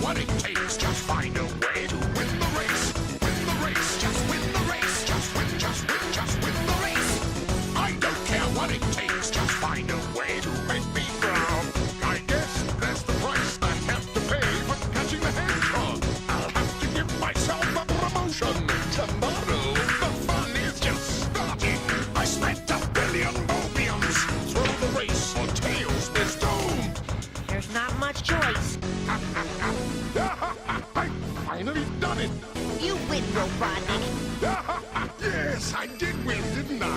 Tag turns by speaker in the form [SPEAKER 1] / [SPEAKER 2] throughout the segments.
[SPEAKER 1] what it takes. Just find a way to win the race. Win the race, just win the race. Just win the race. I don't care what it takes. Just find a way to make me proud. I guess that's the price I have to pay for catching the hedgehog. I'll have to give myself a promotion. Tomorrow, the fun is just starting. I spent $1 billion mobiums. Throw the race or tails is doomed.
[SPEAKER 2] There's not much choice.
[SPEAKER 1] I finally done it.
[SPEAKER 2] You win, Robotnik.
[SPEAKER 1] Yes, I did win, didn't I?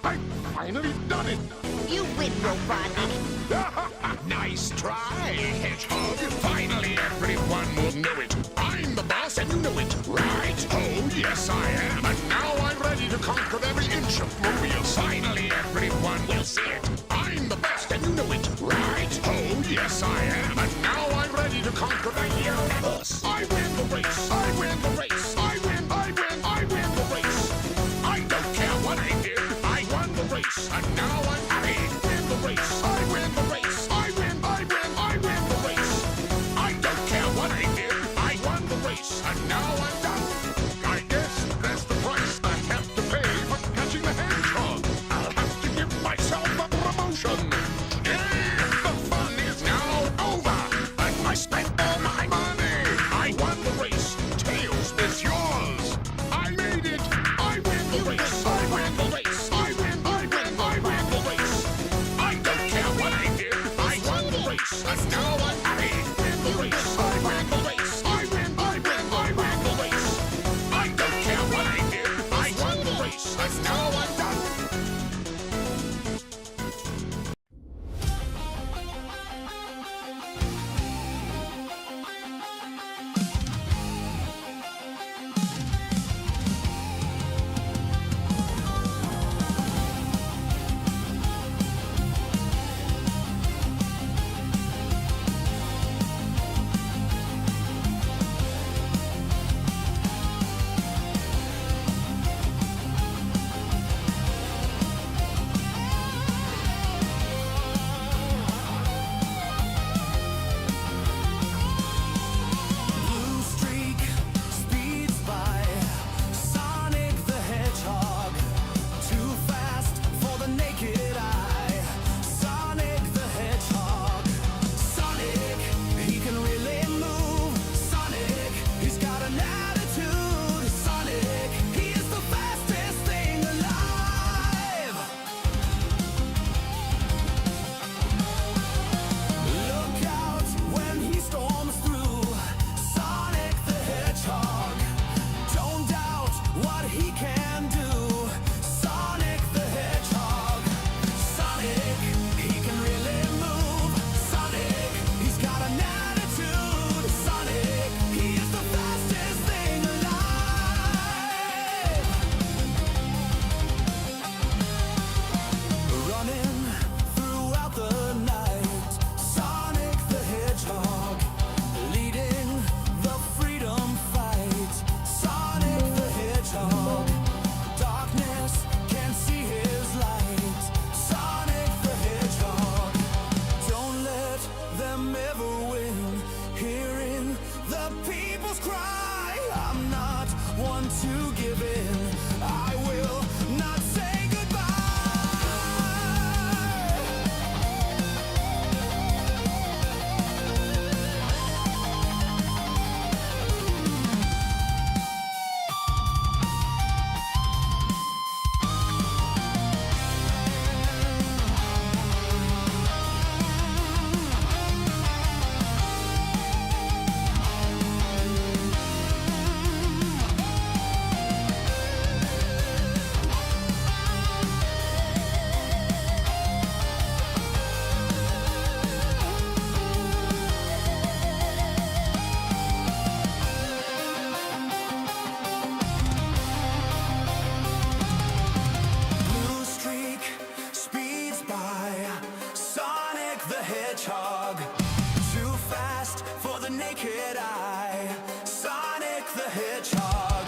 [SPEAKER 1] I finally done it.
[SPEAKER 2] You win, Robotnik.
[SPEAKER 1] Nice try, Hedgehog. Finally, everyone will know it. I'm the boss and you know it, right? Oh, yes, I am. And now I'm ready to conquer every inch of Mobile. Finally, everyone will see it. I'm the best and you know it, right? Oh, yes, I am. And now I'm ready to conquer the universe. I win the race. I win the race. I win the race. I don't care what I did. I won the race. And now I'm happy. Win the race. I win the race. I win the race. I don't care what I did. I won the race. And now I'm done. I guess that's the price I have to pay for catching the hedgehog. I'll have to give myself a promotion. Yeah, the fun is now over. And I spent all my money. I won the race. Tails is yours. I made it. I win the race. I win the race. I win the race. I don't care what I did. I won the race. And now I'm happy. Win the race. I win the race. I win the race. I don't care what I did. I won the race. And now I'm done.
[SPEAKER 3] Blue streak speeds by. Sonic the Hedgehog, too fast for the naked eye. Sonic the Hedgehog. Sonic, he can really move. Sonic, he's got an attitude. Sonic, he is the fastest thing alive. Look out when he storms through. Sonic the Hedgehog, don't doubt what he can do. Sonic the Hedgehog. Sonic, he can really move. Sonic, he's got an attitude. Sonic, he is the fastest thing alive. Running throughout the night, Sonic the Hedgehog, leading the freedom fight. Sonic the Hedgehog, darkness can't see his light. Sonic the Hedgehog, don't let them ever win. Hearing the people's cry, I'm not one to give in. I will not say goodbye. Blue streak speeds by. Sonic the Hedgehog, too fast for the naked eye. Sonic the Hedgehog.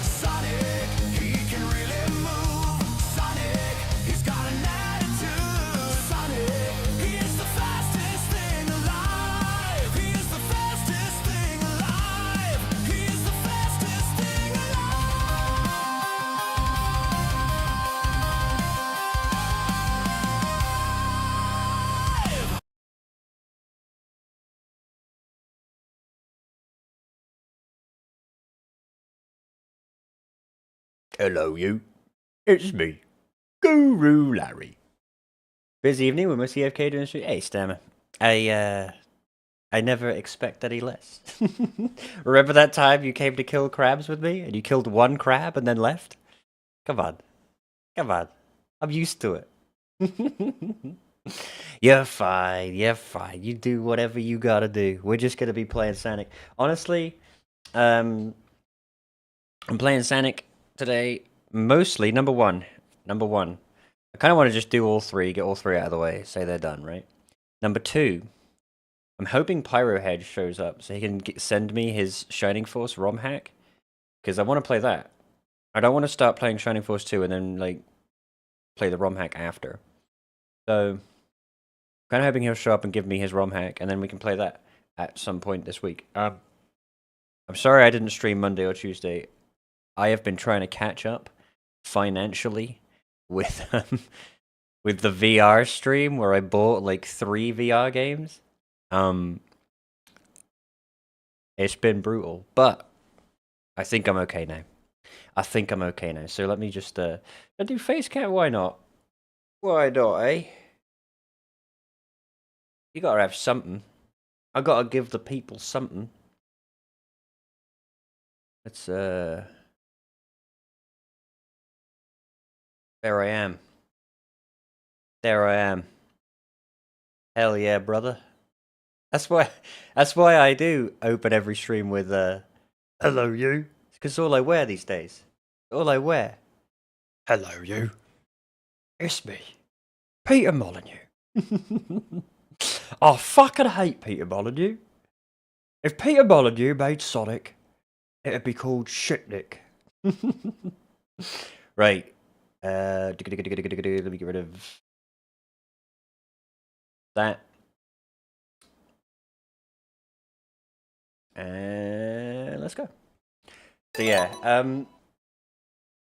[SPEAKER 3] Sonic, he can really move. Sonic, he's got an attitude. Sonic, he is the fastest thing alive.
[SPEAKER 4] Hello, you. It's me, Guru Larry. Busy evening with my CFK doing stream. Hey, Stammer. I never expect any less. Remember that time you came to kill crabs with me and you killed one crab and then left? Come on. Come on. I'm used to it. You're fine. You're fine. You do whatever you gotta do. We're just gonna be playing Sonic. Honestly, I'm playing Sonic today. Mostly, number one. I kind of want to just do all three, get all three out of the way, say they're done, right? Number two, I'm hoping Pyrohead shows up so he can send me his Shining Force ROM hack, because I want to play that. I don't want to start playing Shining Force 2 and then, like, play the ROM hack after. So, kind of hoping he'll show up and give me his ROM hack, and then we can play that at some point this week. I'm sorry I didn't stream Monday or Tuesday. I have been trying to catch up financially with the VR stream where I bought like 3 VR games. It's been brutal, but I think I'm okay now. So let me just I do face cam. Why not? Why not, eh? You gotta have something. I gotta give the people something. Let's There I am. Hell yeah, brother. That's why I do open every stream with hello you. It's because all I wear these days. All I wear. Hello you. It's me. Peter Molyneux. I fucking hate Peter Molyneux. If Peter Molyneux made Sonic, it'd be called Shitnik. Right. Let me get rid of that. And let's go. So yeah,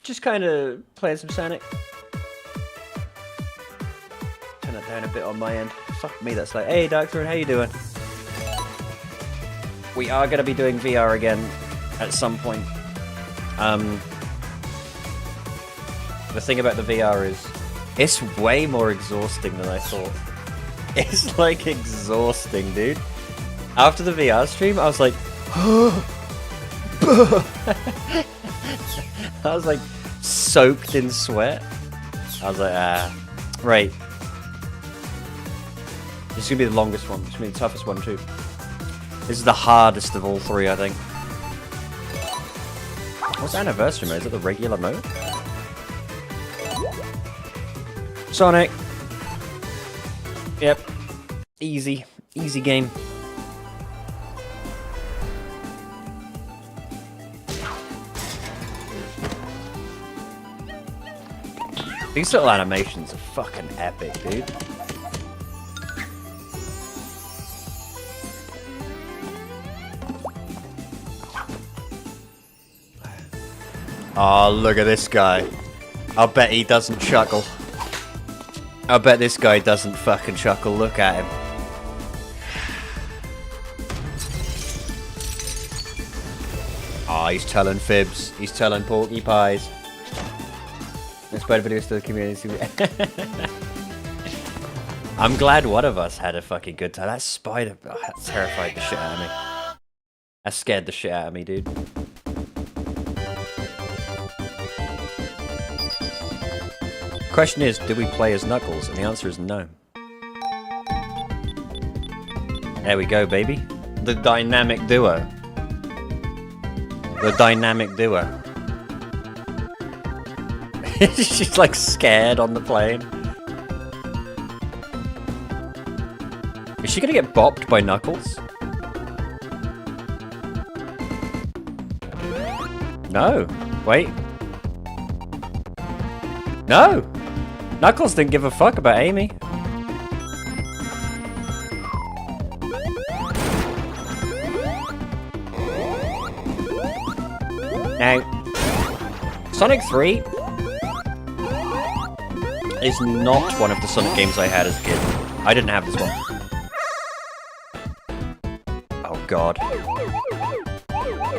[SPEAKER 4] just kind of playing some Sonic. Turn that down a bit on my end. Fuck me, that's like, hey Doctor, how you doing? We are going to be doing VR again at some point. The thing about the VR is, it's way more exhausting than I thought. It's like exhausting, dude. After the VR stream, I was like, I was like soaked in sweat. I was like, right. This is gonna be the longest one. It's gonna be the toughest one too. This is the hardest of all 3, I think. What's anniversary mode? Is it the regular mode? Sonic. Yep. Easy game. These little animations are fucking epic, dude. Oh, look at this guy. I'll bet he doesn't chuckle. I bet this guy doesn't fucking chuckle. Look at him. Oh, he's telling fibs. He's telling porky pies. Let's play the videos to the community. I'm glad one of us had a fucking good time. That spider, that terrified the shit out of me. That scared the shit out of me, dude. Question is, do we play as Knuckles? And the answer is no. There we go, baby. The dynamic duo. The dynamic duo. She's like scared on the plane. Is she gonna get bopped by Knuckles? No. Wait. No! Knuckles didn't give a fuck about Amy. Now, Sonic 3 is not one of the Sonic games I had as a kid. I didn't have this one. Oh god.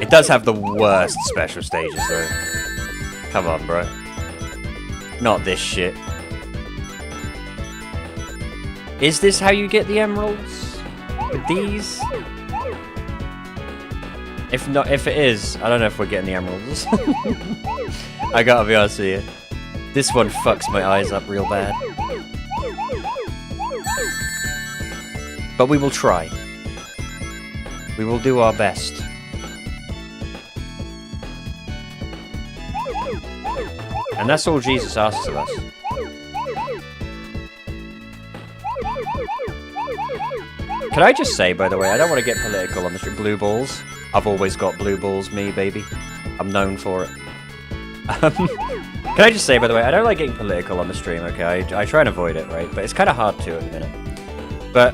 [SPEAKER 4] It does have the worst special stages though. Come on, bro. Not this shit. Is this how you get the emeralds? With these? If not, if it is, I don't know if we're getting the emeralds. I gotta be honest with you. This one fucks my eyes up real bad. But we will try. We will do our best. And that's all Jesus asks of us. Can I just say, by the way, I don't want to get political on this. Blue balls. I've always got blue balls, me, baby. I'm known for it. Can I just say, by the way, I don't like getting political on the stream, okay? I try and avoid it, right? But it's kind of hard to at the minute. But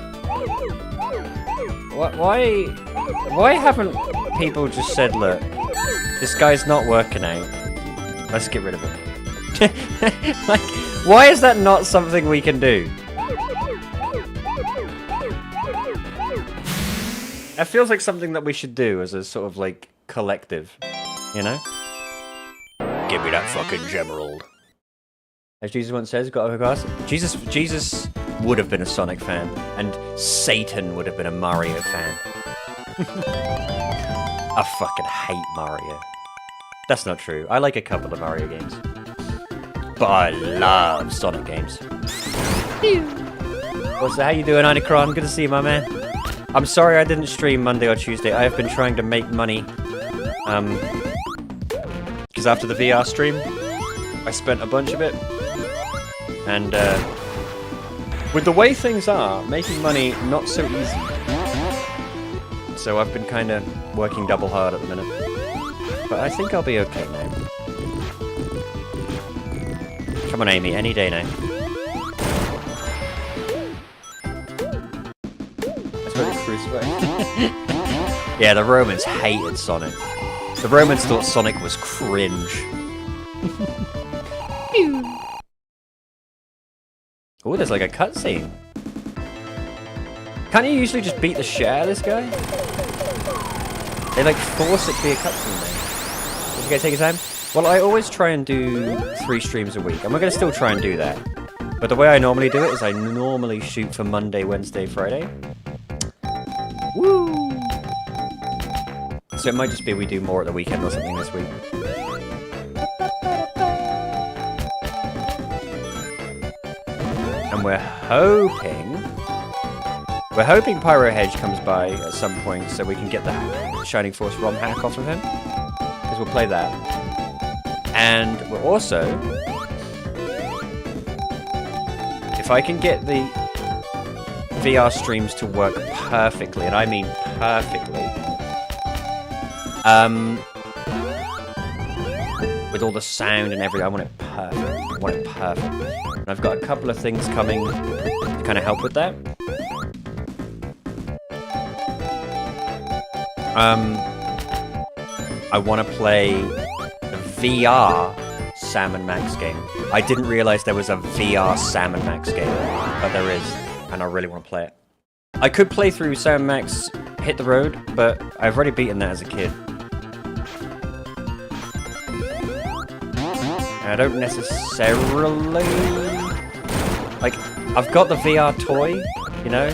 [SPEAKER 4] why haven't people just said, look, this guy's not working out. Let's get rid of him. Like, why is that not something we can do? It feels like something that we should do as a sort of like collective, you know? Give me that fucking gemerald. As Jesus once says, got across. Jesus would have been a Sonic fan, and Satan would have been a Mario fan. I fucking hate Mario. That's not true. I like a couple of Mario games. But I love Sonic games. What's that? How you doing, Unicron? Good to see you, my man. I'm sorry I didn't stream Monday or Tuesday. I have been trying to make money. Because after the VR stream, I spent a bunch of it. And with the way things are, making money not so easy. So I've been kind of working double hard at the minute. But I think I'll be okay now. Come on, Amy, any day now. That's what it's crucified. Yeah, the Romans hated Sonic. The Romans thought Sonic was cringe. Oh, there's like a cutscene. Can't you usually just beat the shit out of this guy? They like force it to be a cutscene now. Did you guys take your time? Well, I always try and do 3 streams a week, and we're going to still try and do that. But the way I normally do it is I normally shoot for Monday, Wednesday, Friday. Woo! So it might just be we do more at the weekend or something this week. And we're hoping Pyro Hedge comes by at some point so we can get the Shining Force ROM hack off of him. Because we'll play that. And we're also, if I can get the VR streams to work perfectly, and I mean perfectly, with all the sound and everything, I want it perfect. I want it perfect. And I've got a couple of things coming to kind of help with that. I want to play a VR Sam and Max game. I didn't realize there was a VR Sam and Max game, but there is, and I really want to play it. I could play through Sam and Max Hit the Road, but I've already beaten that as a kid. And I don't necessarily... Like, I've got the VR toy, you know?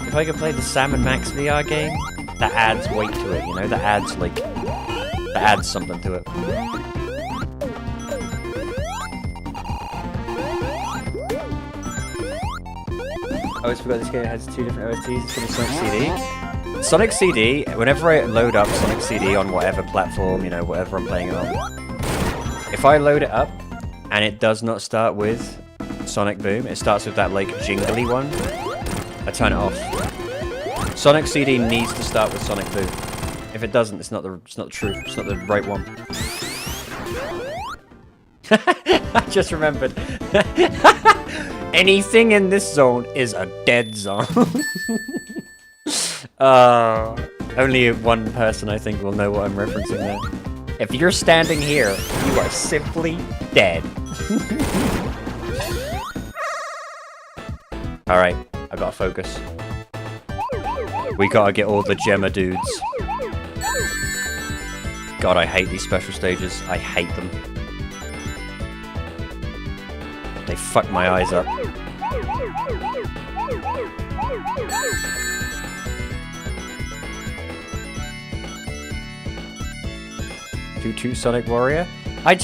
[SPEAKER 4] If I could play the Sam and Max VR game, that adds weight to it, you know? That adds, like... That adds something to it. I always forgot this game has 2 different OSTs. It's called Sonic CD. Sonic CD, whenever I load up Sonic CD on whatever platform, you know, whatever I'm playing it on, if I load it up and it does not start with Sonic Boom, it starts with that, like, jingly one, I turn it off. Sonic CD needs to start with Sonic Boom. If it doesn't, it's not true. It's not the right one. I just remembered. Anything in this zone is a dead zone. Only one person, I think, will know what I'm referencing there. If you're standing here, you are simply dead. Alright, I gotta focus. We gotta get all the Gemma dudes. God, I hate these special stages. I hate them. they fucked my eyes up. 2-2 Sonic Warrior. I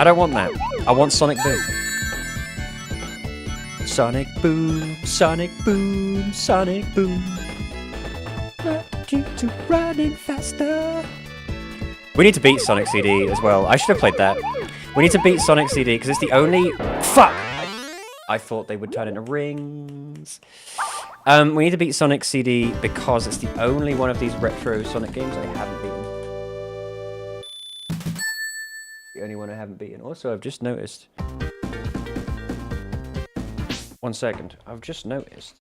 [SPEAKER 4] don't want that. I want Sonic Boom. Sonic Boom, Sonic Boom, Sonic Boom. Want you to running faster. We need to beat Sonic CD as well. I should have played that. We need to beat Sonic CD because it's the only... Fuck! I thought they would turn into rings. We need to beat Sonic CD because it's the only one of these retro Sonic games I haven't beaten. The only one I haven't beaten. Also, I've just noticed... 1 second. I've just noticed.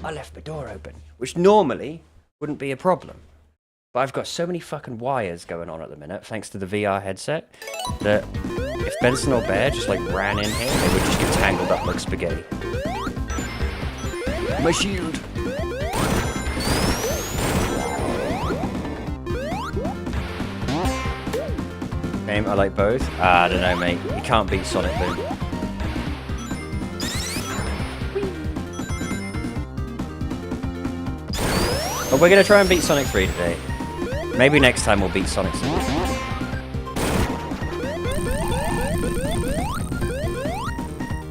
[SPEAKER 4] I left the door open, which normally wouldn't be a problem. But I've got so many fucking wires going on at the minute, thanks to the VR headset, that if Benson or Bear just like ran in here, they would just get tangled up like spaghetti. My shield! Game, I like both. I don't know, mate. You can't beat Sonic Boom. But we're gonna try and beat Sonic 3 today. Maybe next time we'll beat Sonic 3.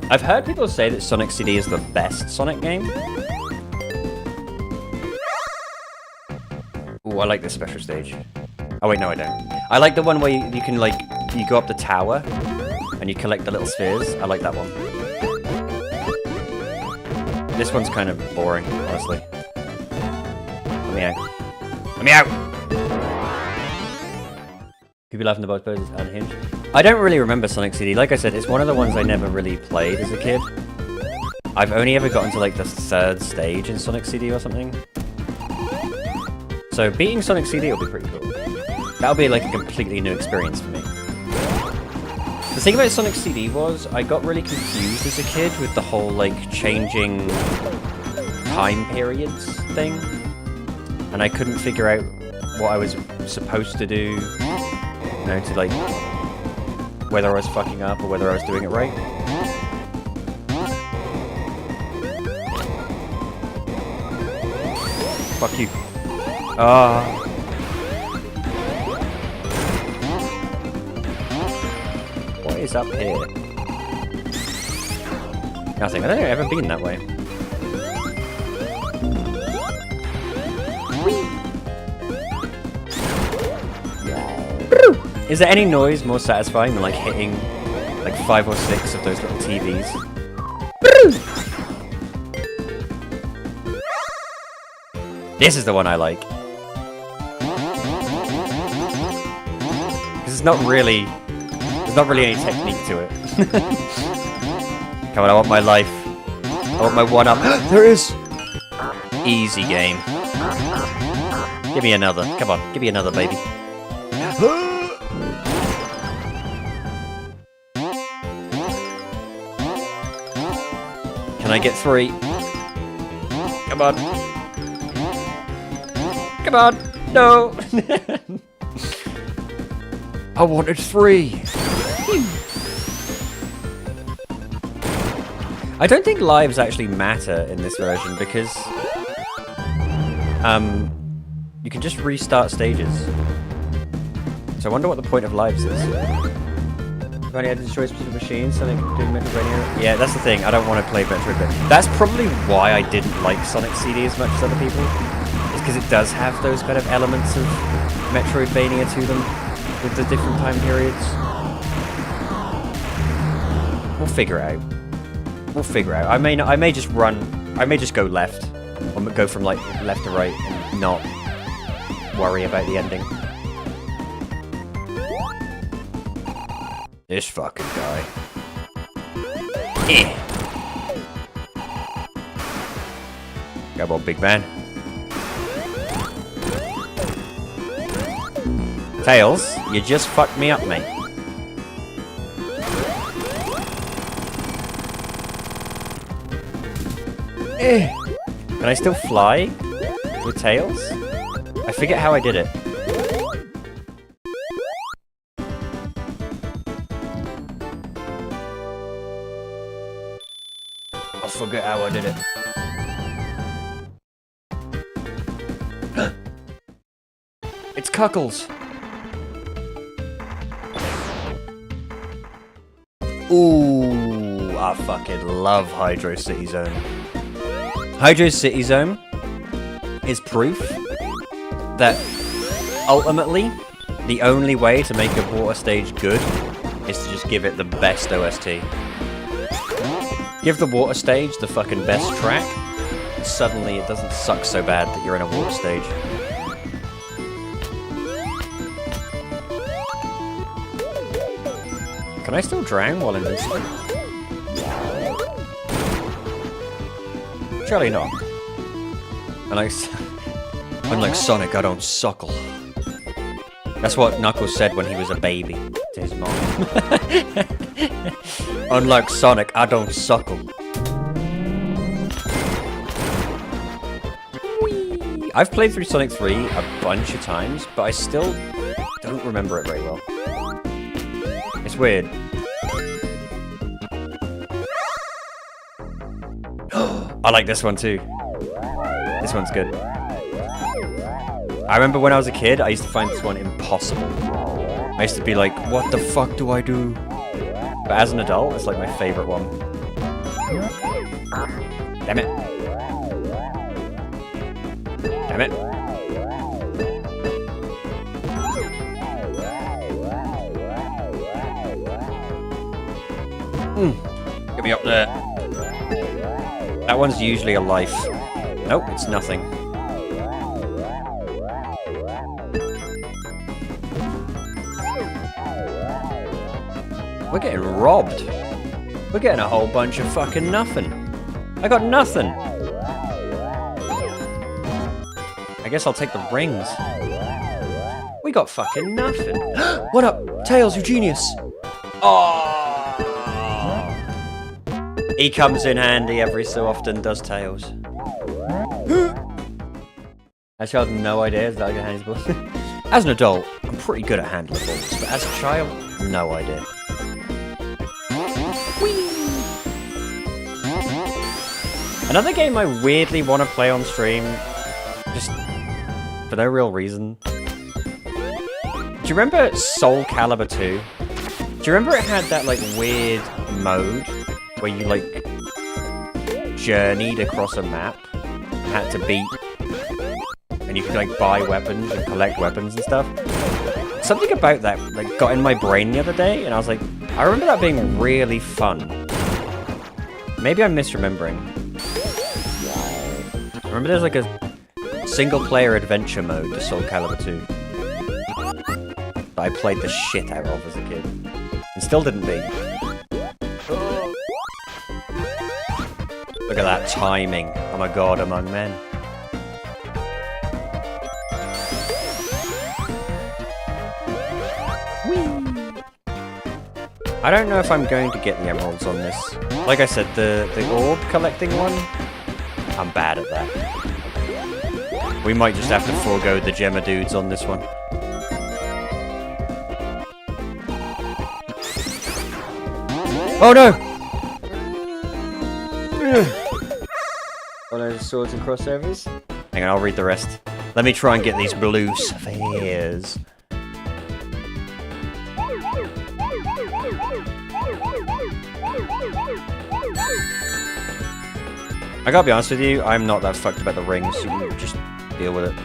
[SPEAKER 4] I've heard people say that Sonic CD is the best Sonic game. Ooh, I like this special stage. Oh wait, no I don't. I like the one where you can like, you go up the tower and you collect the little spheres. I like that one. This one's kind of boring, honestly. Let me out. Let me out! People laughing about both is unhinged. I don't really remember Sonic CD. Like I said, it's one of the ones I never really played as a kid. I've only ever gotten to like the 3rd stage in Sonic CD or something. So beating Sonic CD will be pretty cool. That'll be like a completely new experience for me. The thing about Sonic CD was, I got really confused as a kid with the whole like changing time periods thing. And I couldn't figure out what I was supposed to do, you know, to like, whether I was fucking up or whether I was doing it right. Fuck you. Ah. What is up here? Nothing. I don't think I've ever been that way. Is there any noise more satisfying than like hitting like 5 or 6 of those little TVs? This is the one I like. Because it's not really... There's not really any technique to it. Come on, I want my life. I want my 1-up. There is! Easy game. Give me another. Come on, give me another, baby. Can I get 3? Come on. Come on. No. I wanted 3. I don't think lives actually matter in this version because you can just restart stages. So I wonder what the point of lives is. If only I had to destroy specific machines, so they can do Metroidvania. Yeah, that's the thing. I don't want to play Metroidvania. That's probably why I didn't like Sonic CD as much as other people. Is because it does have those kind of elements of Metroidvania to them, with the different time periods. We'll figure it out. We'll figure it out. I may just run. I may just go left, or go from like left to right, and not worry about the ending. This fucking guy. Eh. Come on, big man. Tails, you just fucked me up, mate. Can I still fly with Tails? I forget how I did it. I forget how I did it. It's Cuckles. Ooh, I fucking love Hydro City Zone. Hydro City Zone is proof that ultimately the only way to make a water stage good is to just give it the best OST. Give the water stage the fucking best track, and suddenly it doesn't suck so bad that you're in a water stage. Can I still drown while invincible? Surely not. Unlike Sonic, I don't suckle. That's what Knuckles said when he was a baby to his mom. Unlike Sonic, I don't suckle. Whee! I've played through Sonic 3 a bunch of times, but I still don't remember it very well. It's weird. I like this one too. This one's good. I remember when I was a kid, I used to find this one impossible. I used to be like, what the fuck do I do? But as an adult, it's like my favorite one. Damn it. Damn it. Get me up there. That one's usually a life. Nope, it's nothing. We're getting robbed. We're getting a whole bunch of fucking nothing. I got nothing. I guess I'll take the rings. We got fucking nothing. What up? Tails, you genius. Oh. He comes in handy every so often, does Tails. Actually, I had no idea that I could handle balls. As an adult, I'm pretty good at handling balls, but as a child, no idea. Another game I weirdly want to play on stream, just for no real reason. Do you remember Soul Calibur 2? Do you remember it had that like weird mode where you like journeyed across a map and had to beat, and you could like buy weapons and collect weapons and stuff? Something about that like got in my brain the other day, and I was like, I remember that being really fun. Maybe I'm misremembering. Remember there's like a single-player adventure mode to Soul Calibur 2 that I played the shit out of as a kid, and still didn't beat. Look at that timing. I'm a god among men. Whee! I don't know if I'm going to get the emeralds on this. Like I said, the orb collecting one, I'm bad at that. We might just have to forego the Gemma dudes on this one. Oh no! One of those swords and crossovers. Hang on, I'll read the rest. Let me try and get these blue spheres. I gotta be honest with you, I'm not that fucked about the rings, so you just deal with it.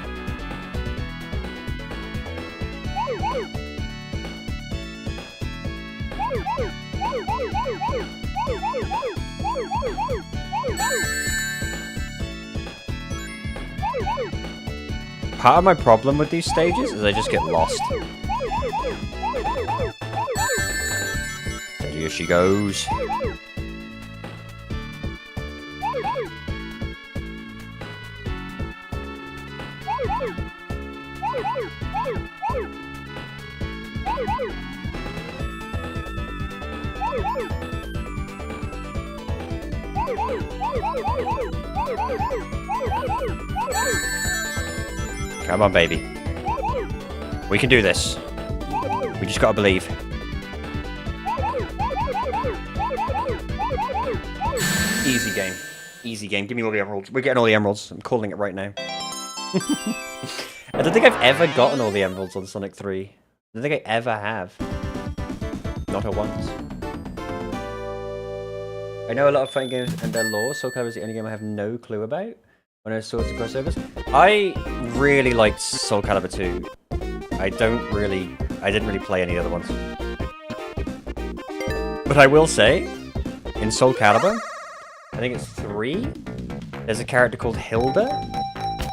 [SPEAKER 4] Part of my problem with these stages is I just get lost. So here she goes. Come on, baby. We can do this. We just gotta believe. Easy game. Easy game. Give me all the emeralds. We're getting all the emeralds. I'm calling it right now. I don't think I've ever gotten all the emeralds on Sonic 3. I don't think I ever have. Not at once. I know a lot of fighting games and their lore. Soul Calibur is the only game I have no clue about. When I saw the crossovers, I really liked Soul Calibur 2. I didn't really play any other ones. But I will say, in Soul Calibur, I think it's 3, there's a character called Hilda,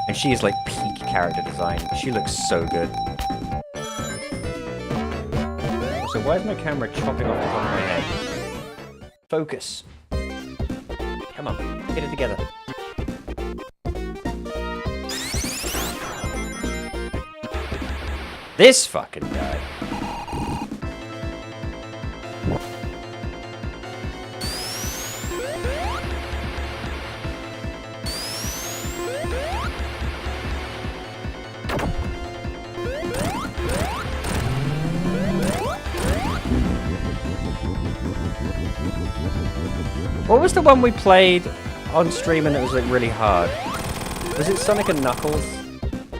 [SPEAKER 4] and she is like peak character design. She looks so good. So why is my camera chopping off the top of my head? Focus. Come on, get it together. This fucking guy. What was the one we played on stream and it was like really hard? Was it Sonic and Knuckles?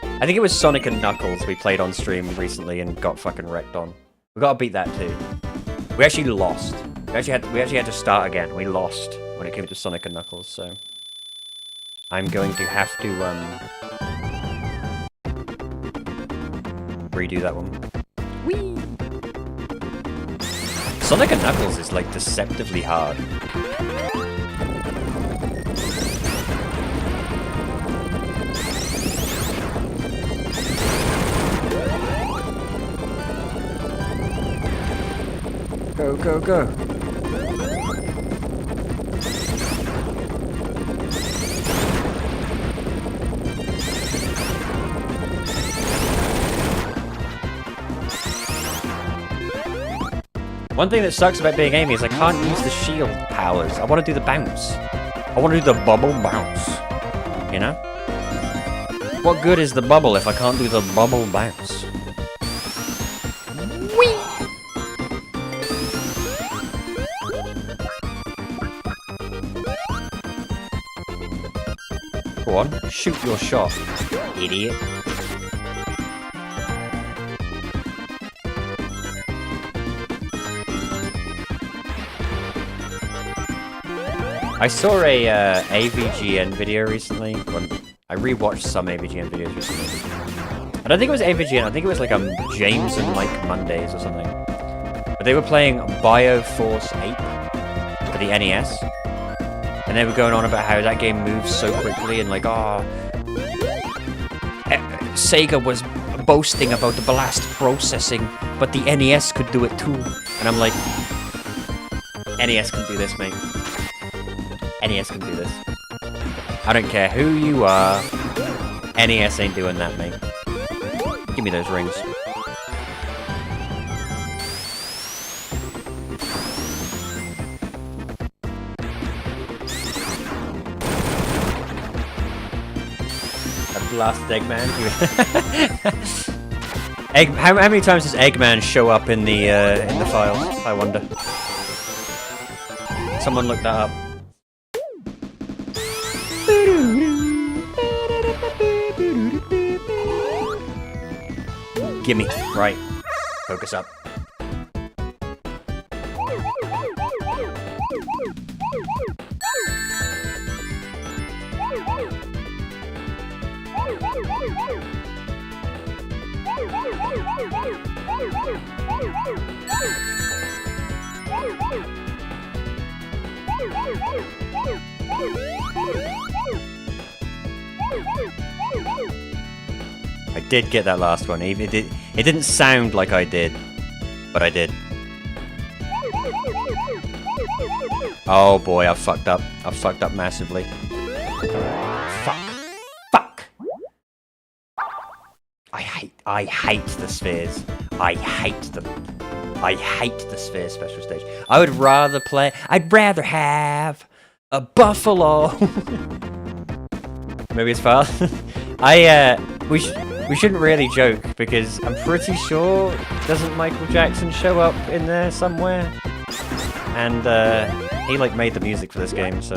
[SPEAKER 4] I think it was Sonic and Knuckles we played on stream recently and got fucking wrecked on. We gotta beat that too. We actually lost. We actually had to start again. We lost when it came to Sonic and Knuckles, so I'm going to have to redo that one. Whee! Sonic and Knuckles is like deceptively hard. Go, go, go. One thing that sucks about being Amy is I can't use the shield powers. I want to do the bounce. I want to do the bubble bounce. You know? What good is the bubble if I can't do the bubble bounce? Go on, shoot your shot, idiot. I saw a AVGN video recently. I rewatched some AVGN videos recently. I don't think it was AVGN, I think it was like James and Mike Mondays or something. But they were playing Bioforce 8 for the NES. And they were going on about how that game moves so quickly and like, Sega was boasting about the blast processing, but the NES could do it too. And I'm like, NES can do this, mate. NES can do this. I don't care who you are. NES ain't doing that, mate. Give me those rings. Last Eggman. How many times does Eggman show up in the files? I wonder. Someone look that up. Gimme. Right. Focus up. I did get that last one. It didn't sound like I did, but I did. Oh boy, I fucked up. I fucked up massively. Fuck. Fuck. I hate the spheres. I hate them. I hate the sphere special stage. I'd rather have A buffalo! Maybe it's fast. We shouldn't really joke, because I'm pretty sure, doesn't Michael Jackson show up in there somewhere? And, he, like, made the music for this game, so...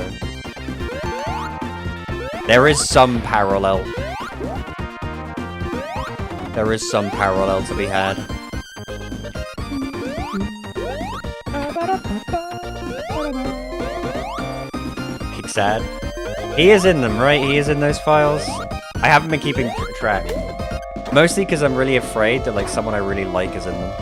[SPEAKER 4] There is some parallel. There is some parallel to be had. Big sad. He is in them, right? He is in those files. I haven't been keeping track. Mostly because I'm really afraid that like someone I really like is in them.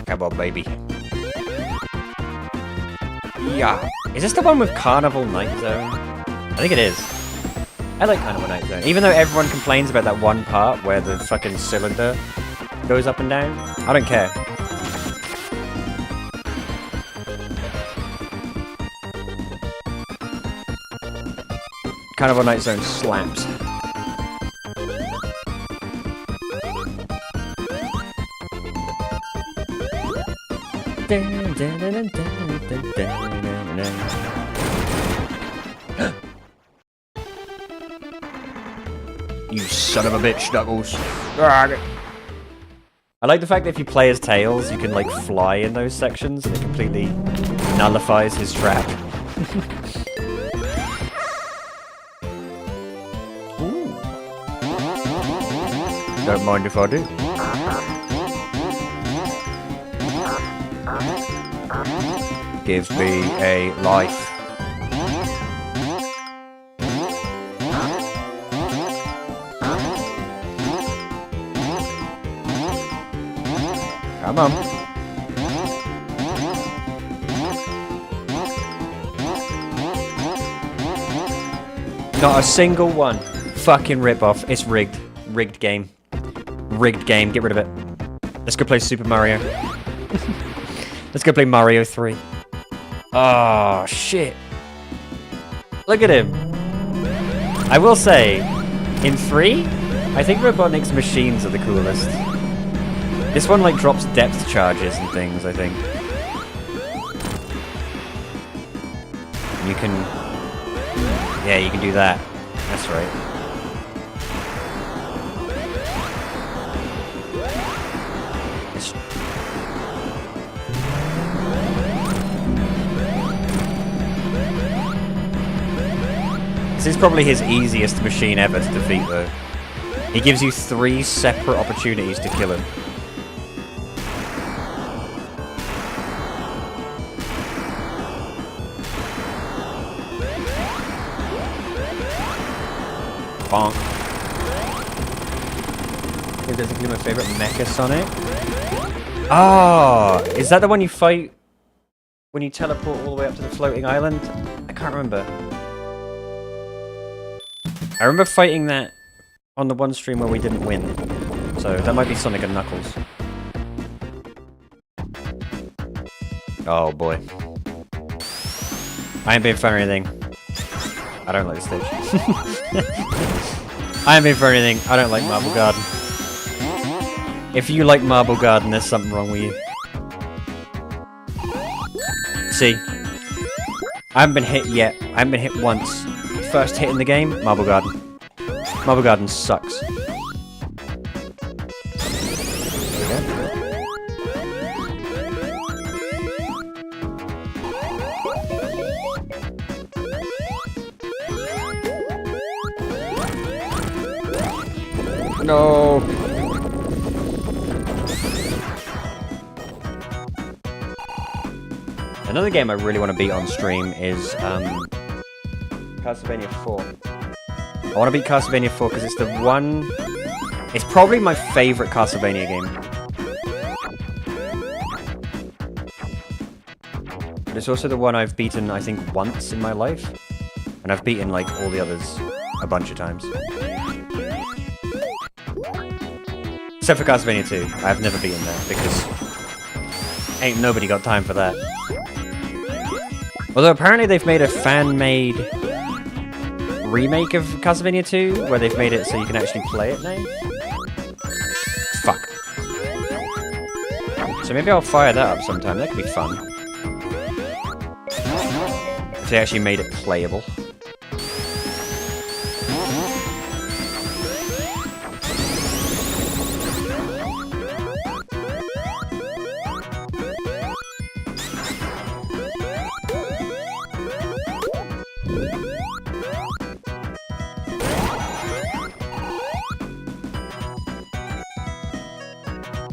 [SPEAKER 4] Come on, baby. Yeah. Is this the one with Carnival Night Zone? I think it is. I like Carnival Night Zone. Even though everyone complains about that one part where the fucking cylinder goes up and down. I don't care. Carnival Night Zone slaps. You son of a bitch, Knuckles. I like the fact that if you play as Tails, you can like fly in those sections and it completely nullifies his trap. Don't mind if I do. Gives me a life. Come on. Not a single one. Fucking rip-off. It's rigged. Rigged game. Rigged game. Get rid of it. Let's go play Super Mario. Let's go play Mario 3. Oh, shit. Look at him. I will say, in 3, I think Robotnik's machines are the coolest. This one, like, drops depth charges and things, I think. You can... Yeah, you can do that. That's right. It's... This is probably his easiest machine ever to defeat, though. He gives you 3 separate opportunities to kill him. Bonk. It doesn't be my favorite Mecha Sonic. Ah, is that the one you fight when you teleport all the way up to the floating island? I can't remember. I remember fighting that on the one stream where we didn't win. So that might be Sonic and Knuckles. Oh boy. I ain't being fun or anything. I don't like the stage. I ain't being for anything. I don't like Marble Garden. If you like Marble Garden, there's something wrong with you. See? I haven't been hit yet. I haven't been hit once. First hit in the game, Marble Garden. Marble Garden sucks. No. Another game I really want to beat on stream is Castlevania 4. I want to beat Castlevania 4 because it's the one... It's probably my favorite Castlevania game. But it's also the one I've beaten, I think, once in my life. And I've beaten, like, all the others a bunch of times. Except for Castlevania 2. I've never beaten that because ain't nobody got time for that. Although apparently they've made a fan-made remake of Castlevania 2 where they've made it so you can actually play it now. Fuck. So maybe I'll fire that up sometime. That could be fun. If they actually made it playable.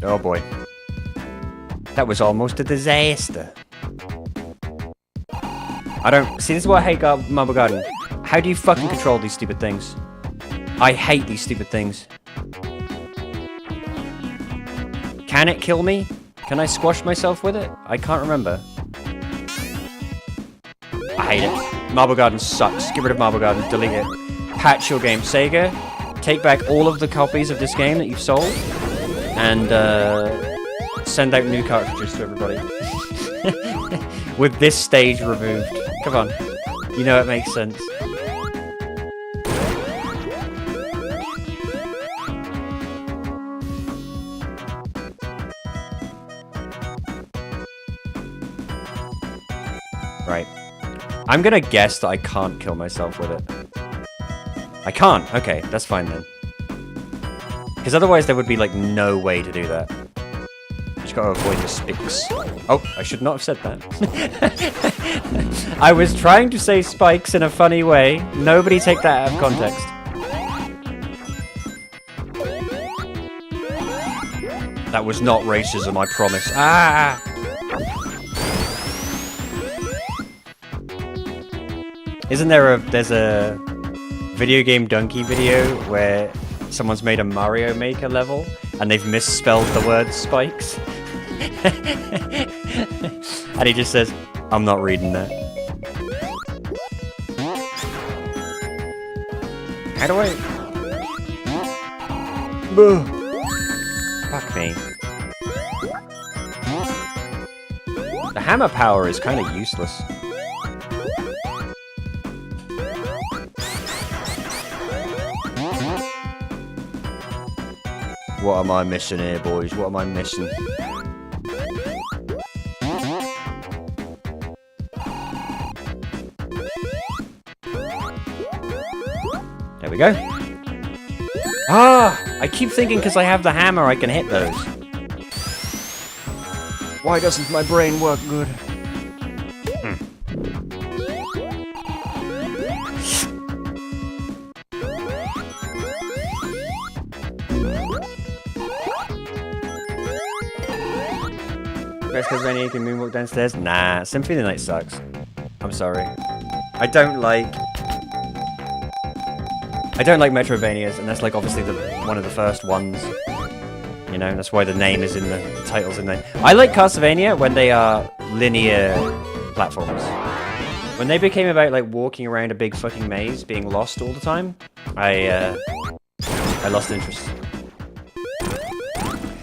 [SPEAKER 4] Oh boy. That was almost a disaster. I don't... See, this is what I hate about Marble Garden. How do you fucking control these stupid things? I hate these stupid things. Can it kill me? Can I squash myself with it? I can't remember. I hate it. Marble Garden sucks. Get rid of Marble Garden. Delete it. Patch your game. Sega, take back all of the copies of this game that you've sold. And send out new cartridges to everybody. With this stage removed. Come on. You know it makes sense. Right. I'm gonna guess that I can't kill myself with it. I can't. Okay, that's fine then. Because otherwise there would be, like, no way to do that. Just gotta avoid the spikes. Oh, I should not have said that. I was trying to say spikes in a funny way. Nobody take that out of context. That was not racism, I promise. Ah! Isn't there there's a video game donkey video where someone's made a Mario Maker level and they've misspelled the word spikes? And he just says, I'm not reading that. How do I... Fuck me. The hammer power is kind of useless. What am I missing here, boys? What am I missing? There we go. Ah! I keep thinking because I have the hammer I can hit those. Why doesn't my brain work good? Best Castlevania you can moonwalk downstairs? Nah, Symphony of the Night sucks. I'm sorry. I don't like Metrovanias, and that's like obviously one of the first ones. You know, that's why the name is in the titles in there. I like Castlevania when they are linear platforms. When they became about like walking around a big fucking maze, being lost all the time, I lost interest.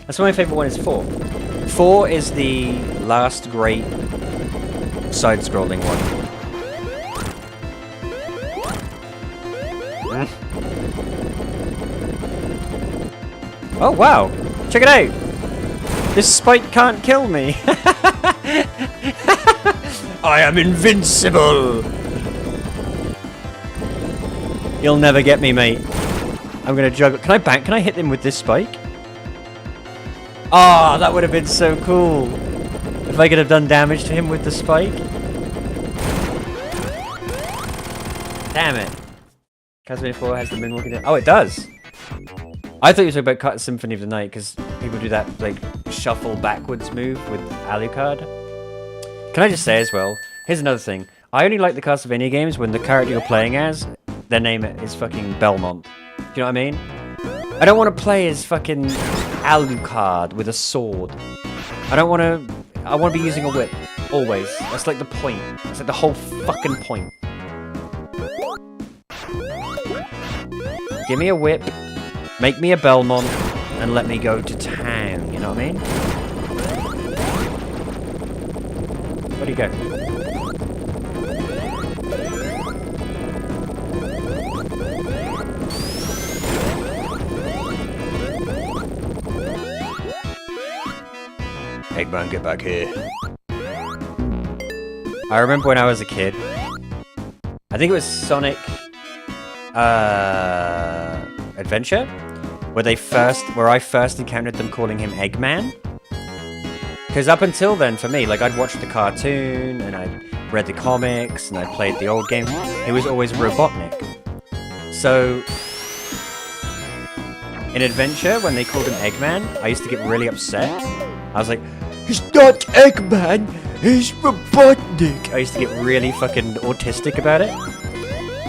[SPEAKER 4] That's why my favorite one is 4. 4 is the last great side-scrolling one. Oh wow! Check it out! This spike can't kill me! I am invincible! You'll never get me, mate. I'm gonna juggle. Can I hit him with this spike? Ah, oh, that would have been so cool! If I could have done damage to him with the spike. Damn it. Castlevania 4 has the moonwalking. Oh, it does! I thought you were talking about Symphony of the Night, because people do that, like, shuffle backwards move with Alucard. Can I just say as well, here's another thing. I only like the Castlevania games when the character you're playing as, their name is fucking Belmont. Do you know what I mean? I don't want to play as fucking Alucard with a sword. I want to be using a whip. Always. That's like the point. That's like the whole fucking point. Give me a whip. Make me a Belmont, and let me go to town, you know what I mean? Where'd he go? Eggman, get back here. I remember when I was a kid, I think it was Sonic Adventure, where I first encountered them calling him Eggman. Because up until then, for me, like, I'd watched the cartoon, and I'd read the comics, and I'd played the old games. It was always Robotnik. So, in Adventure, when they called him Eggman, I used to get really upset. I was like, he's not Eggman, he's Robotnik. I used to get really fucking autistic about it.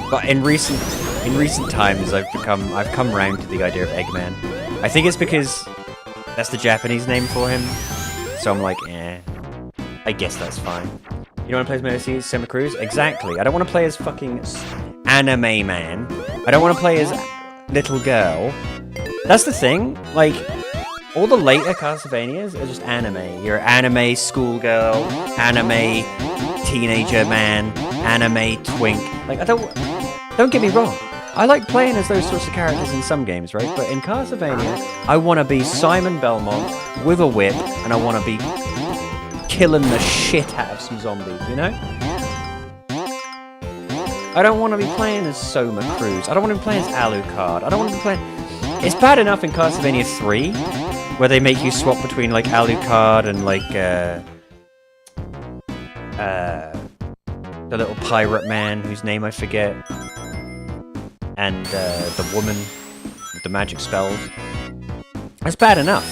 [SPEAKER 4] But in recent times, I've come round to the idea of Eggman. I think it's because that's the Japanese name for him. So I'm like, I guess that's fine. You don't want to play as Mercy Summer Cruise? Exactly. I don't want to play as fucking anime man. I don't want to play as little girl. That's the thing. Like, all the later Castlevanias are just anime. You're anime schoolgirl, anime teenager man, anime twink. Like, don't get me wrong. I like playing as those sorts of characters in some games, right? But in Castlevania, I want to be Simon Belmont with a whip, and I want to be killing the shit out of some zombies, you know? I don't want to be playing as Soma Cruz. I don't want to be playing as Alucard. I don't want to be playing... It's bad enough in Castlevania 3, where they make you swap between, like, Alucard and, like, the little pirate man whose name I forget. And the woman with the magic spells. That's bad enough.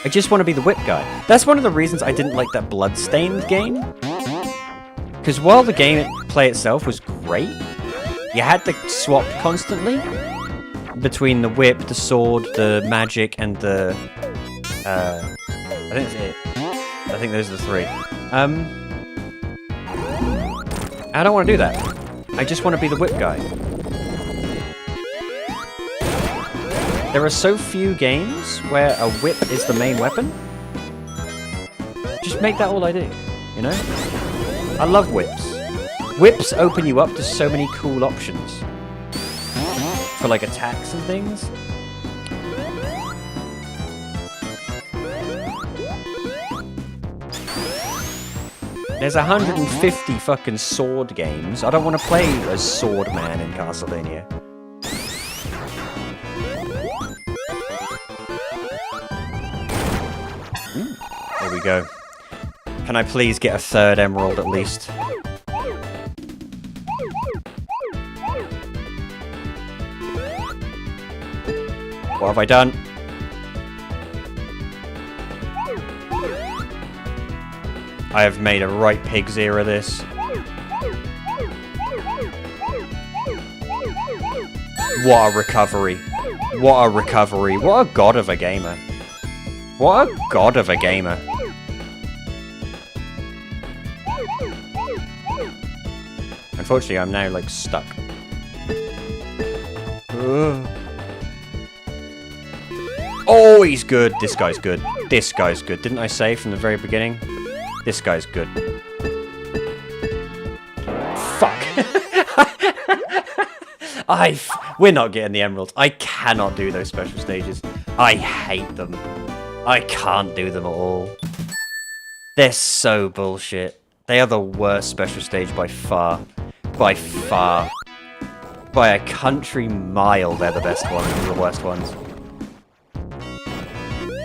[SPEAKER 4] I just want to be the whip guy. That's one of the reasons I didn't like that Bloodstained game. Because while the gameplay itself was great, you had to swap constantly between the whip, the sword, the magic, and the... I think that's it. I think those are the three. I don't want to do that. I just want to be the whip guy. There are so few games where a whip is the main weapon. Just make that all I do, you know? I love whips. Whips open you up to so many cool options. For like attacks and things. There's 150 fucking sword games. I don't want to play as Sword Man in Castlevania. There we go. Can I please get a third emerald at least? What have I done? I have made a right pig's ear of this. What a recovery. What a recovery. What a god of a gamer. What a god of a gamer. Unfortunately, I'm now, like, stuck. Ugh. Oh, he's good. This guy's good. This guy's good. Didn't I say from the very beginning? This guy's good. Fuck. We're not getting the emeralds. I cannot do those special stages. I hate them. I can't do them at all. They're so bullshit. They are the worst special stage by far. By far. By a country mile, they're the best ones and the worst ones.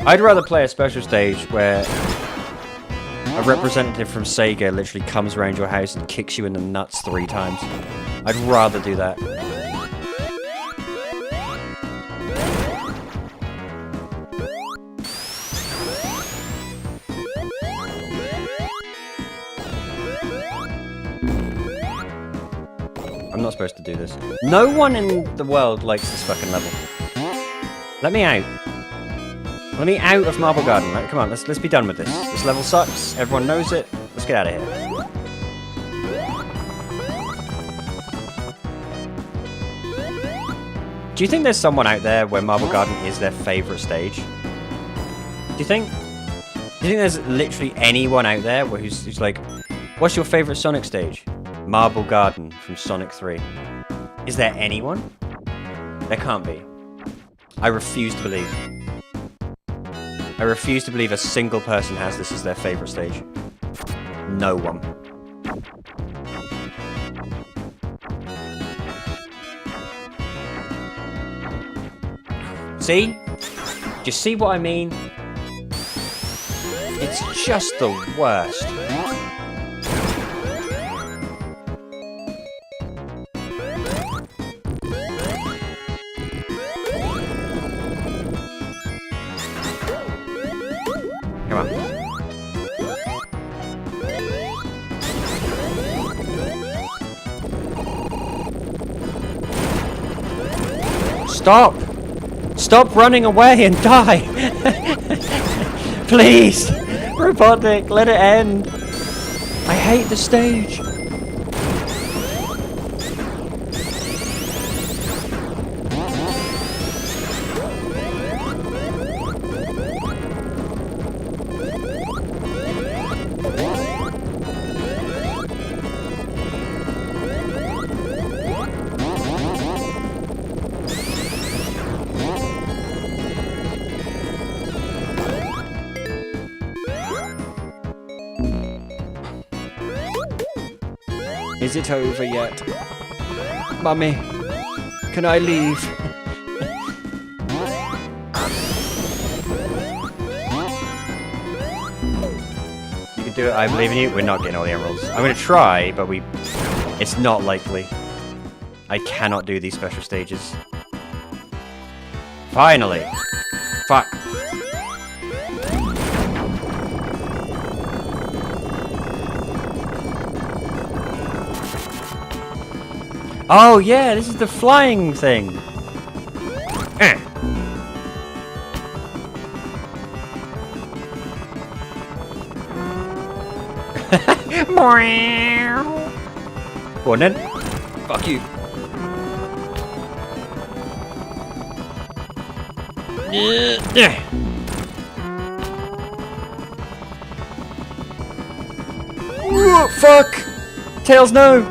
[SPEAKER 4] I'd rather play a special stage where a representative from Sega literally comes around your house and kicks you in the nuts 3 times. I'd rather do that. I'm not supposed to do this. No one in the world likes this fucking level. Let me out. Let me out of Marble Garden. Right? Come on, let's be done with this. This level sucks. Everyone knows it. Let's get out of here. Do you think there's someone out there where Marble Garden is their favourite stage? Do you think? Do you think there's literally anyone out there who's like, what's your favourite Sonic stage? Marble Garden from Sonic 3. Is there anyone? There can't be. I refuse to believe. I refuse to believe a single person has this as their favourite stage. No one. See? Do you see what I mean? It's just the worst. Come on. Stop! Stop running away and die! Please! Robotnik, let it end! I hate the stage! Is it over yet? Mummy, can I leave? You can do it, I believe in you. We're not getting all the emeralds. I'm gonna try, but it's not likely. I cannot do these special stages. Finally! Fuck. Oh yeah, this is the flying thing. Go on then. Fuck you. Fuck! Tails, no!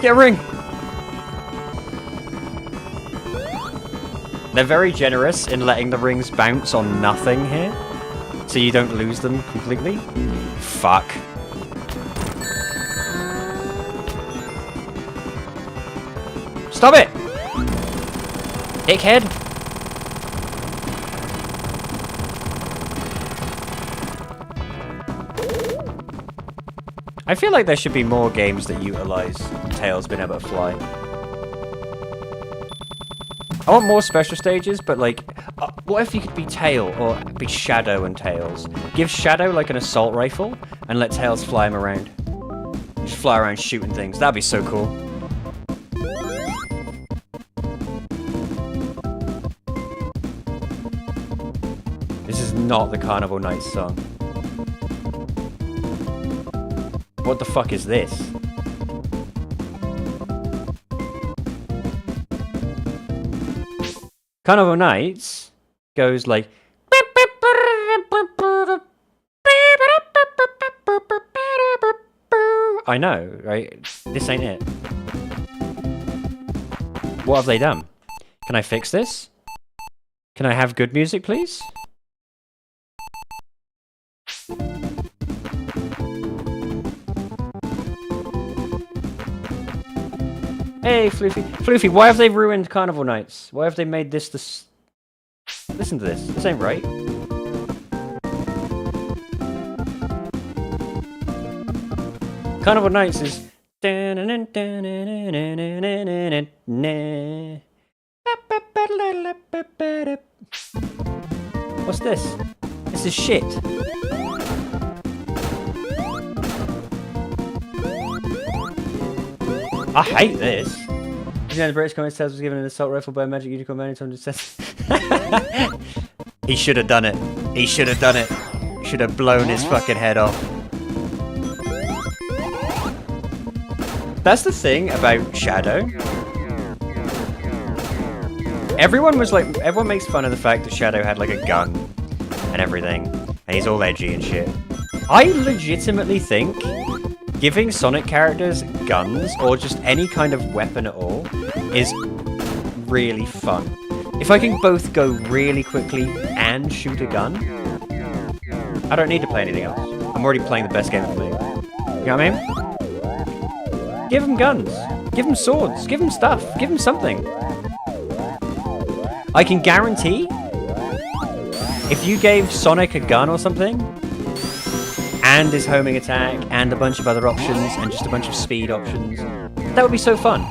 [SPEAKER 4] Get a ring! They're very generous in letting the rings bounce on nothing here, so you don't lose them completely. Fuck. Stop it! Dickhead! I feel like there should be more games that utilize Tails being able to fly. I want more special stages, but like, what if you could be Tail or be Shadow and Tails? Give Shadow like an assault rifle and let Tails fly him around. Just fly around shooting things. That'd be so cool. This is not the Carnival Nights song. What the fuck is this? Carnival Nights goes like... I know, right? This ain't it. What have they done? Can I fix this? Can I have good music, please? Hey, Floofy. Floofy, why have they ruined Carnival Nights? Why have they made this this... Listen to this. This ain't right. Carnival Nights is... What's this? This is shit. I hate this. You know, the British Comics Tales was given an assault rifle by a magic unicorn man in 200 cents. He should have done it. He should have done it. Should have blown his fucking head off. That's the thing about Shadow. everyone makes fun of the fact that Shadow had like a gun and everything, and he's all edgy and shit. I legitimately think giving Sonic characters guns, or just any kind of weapon at all, is really fun. If I can both go really quickly and shoot a gun, I don't need to play anything else. I'm already playing the best game of the game. You know what I mean? Give them guns. Give them swords. Give them stuff. Give them something. I can guarantee, if you gave Sonic a gun or something, and his homing attack, and a bunch of other options, and just a bunch of speed options, that would be so fun.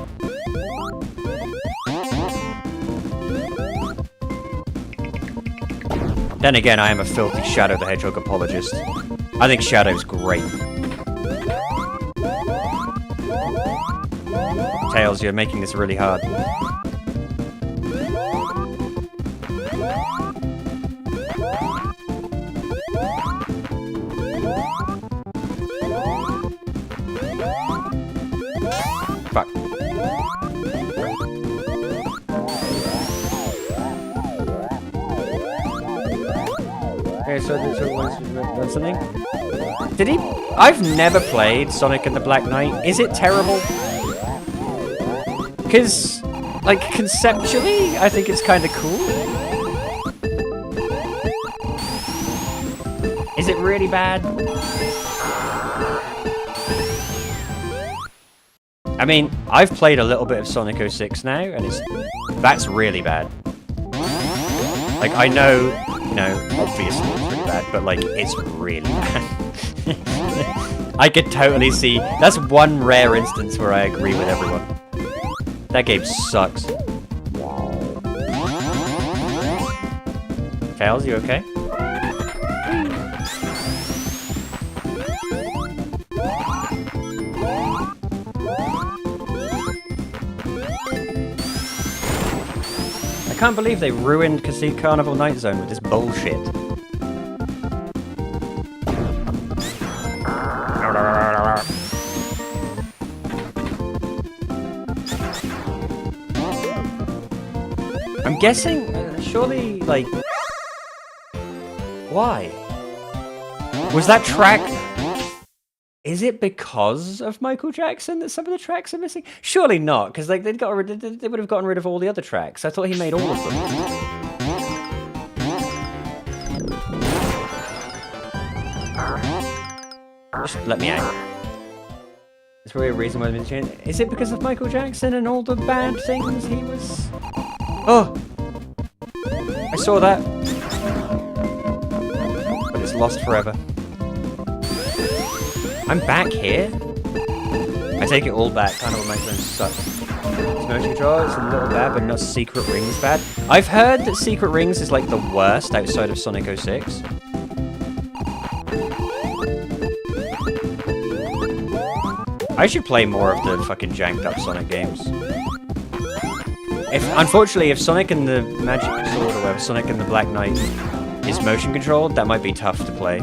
[SPEAKER 4] Then again, I am a filthy Shadow the Hedgehog apologist. I think Shadow's great. Tails, you're making this really hard. Fuck. Okay, so what's something? Did he? I've never played Sonic and the Black Knight. Is it terrible? Because, like, conceptually, I think it's kind of cool. Is it really bad? I mean, I've played a little bit of Sonic 06 now, and that's really bad. Like, I know, you know, obviously it's really bad, but, like, it's really bad. I could totally see, that's one rare instance where I agree with everyone. That game sucks. Tails, you okay? I can't believe they ruined Casino Carnival Night Zone with this bullshit. I'm guessing, surely, like... Why? Was that track... Is it because of Michael Jackson that some of the tracks are missing? Surely not, because like they would have gotten rid of all the other tracks. I thought he made all of them. Just let me out. There's probably a reason why they changed. Is it because of Michael Jackson and all the bad things he was? Oh, I saw that, but it's lost forever. I'm back here? I take it all back, kind of what makes them suck. It's motion control, it's a little bad, but not Secret Rings bad. I've heard that Secret Rings is like the worst outside of Sonic 06. I should play more of the fucking janked up Sonic games. Unfortunately, if Sonic and the Magic Sword or whatever, Sonic and the Black Knight is motion controlled, that might be tough to play.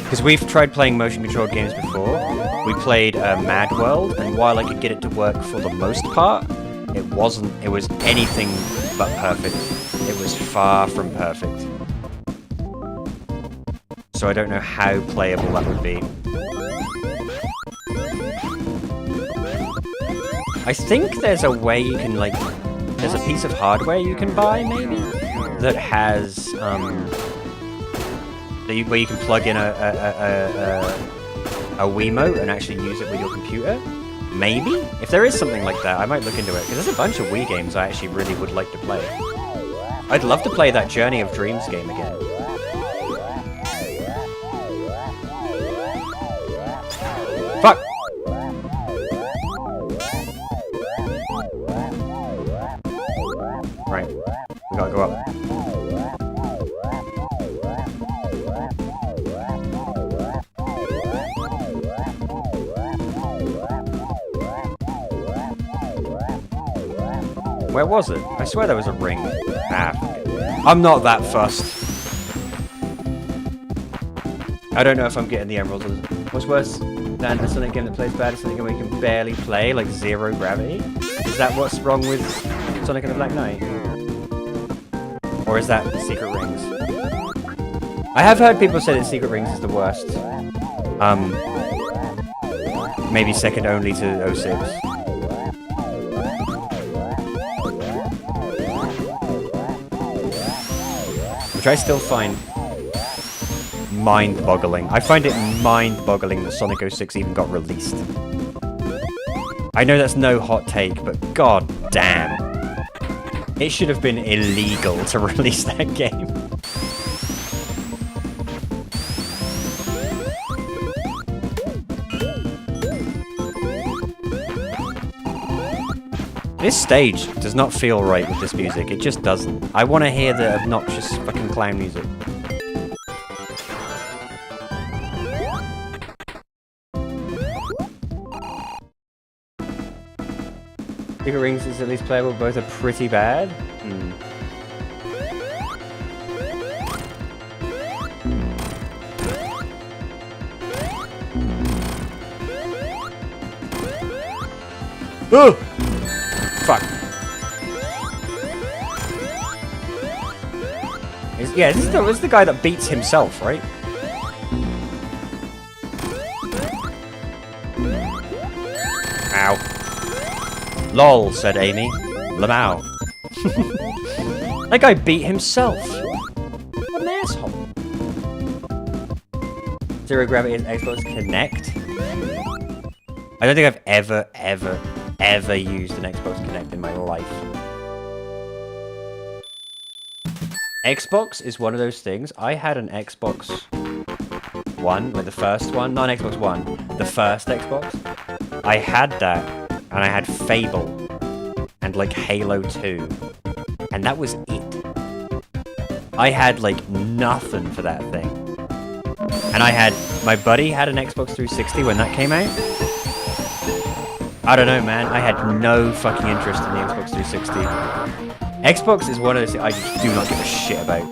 [SPEAKER 4] Because we've tried playing motion controlled games before. We played Mad World, and while I could get it to work for the most part, it was anything but perfect. It was far from perfect. So I don't know how playable that would be. I think there's a way you can, like, there's a piece of hardware you can buy, maybe, that has, where you can plug in a Wiimote and actually use it with your computer. Maybe? If there is something like that, I might look into it, because there's a bunch of Wii games I actually really would like to play. I'd love to play that Journey of Dreams game again. Fuck! Right, we gotta go up. Where was it? I swear there was a ring. Ah, I'm not that fussed. I don't know if I'm getting the emeralds. What's worse than a Sonic game that plays bad? A Sonic game where you can barely play, like zero gravity? Is that what's wrong with Sonic and the Black Knight? Or is that Secret Rings? I have heard people say that Secret Rings is the worst. Maybe second only to 06. Which I still find mind-boggling. I find it mind-boggling that Sonic 06 even got released. I know that's no hot take, but god damn. It should have been illegal to release that game. This stage does not feel right with this music. It just doesn't. I want to hear the obnoxious fucking clown music. Secret Rings is at least playable. Both are pretty bad. Oh! Fuck. Yeah, this is the guy that beats himself, right? Ow. Lol, said Amy. Lamau. That guy beat himself. What an asshole. Zero Gravity is Xbox Connect. I don't think I've ever used an Xbox Connect in my life. Xbox is one of those things. I had an Xbox One, like the first one. Not an Xbox One. The first Xbox. I had that, and I had Fable, and like Halo 2. And that was it. I had like nothing for that thing. And I had, my buddy had an Xbox 360 when that came out. I don't know, man. I had no fucking interest in the Xbox 360. Xbox is one of those things I just do not give a shit about.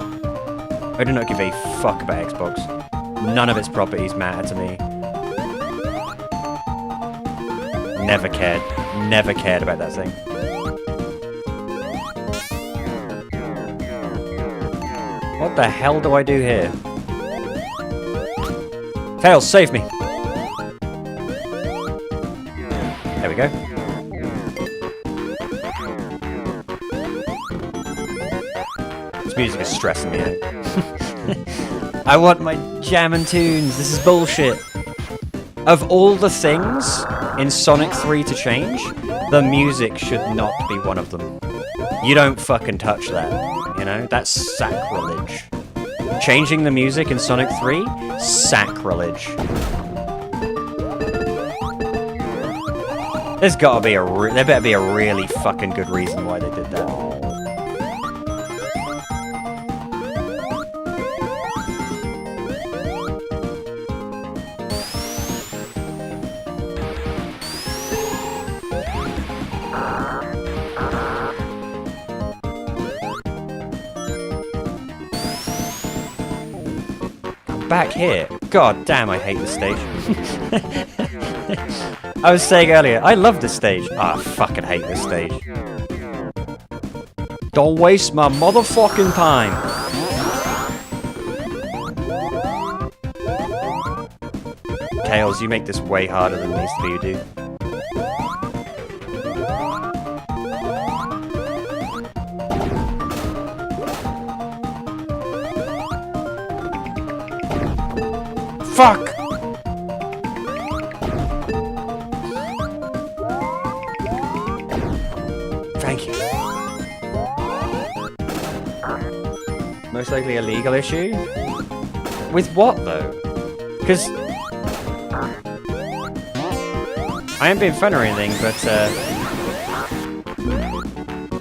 [SPEAKER 4] I do not give a fuck about Xbox. None of its properties matter to me. Never cared. Never cared about that thing. What the hell do I do here? Tails, save me! There we go. This music is stressing me out. I want my jammin' tunes. This is bullshit. Of all the things in Sonic 3 to change, the music should not be one of them. You don't fucking touch that, you know? That's sacrilege. Changing the music in Sonic 3? Sacrilege. There's gotta be there better be a really fucking good reason why they did that. Back here. God damn, I hate this stage. I was saying earlier, I love this stage. Ah, I fucking hate this stage. Don't waste my motherfucking time. Tails, you make this way harder than it needs to be, dude. Fuck! Thank you. Most likely a legal issue? With what, though? Because I ain't being fun or anything, but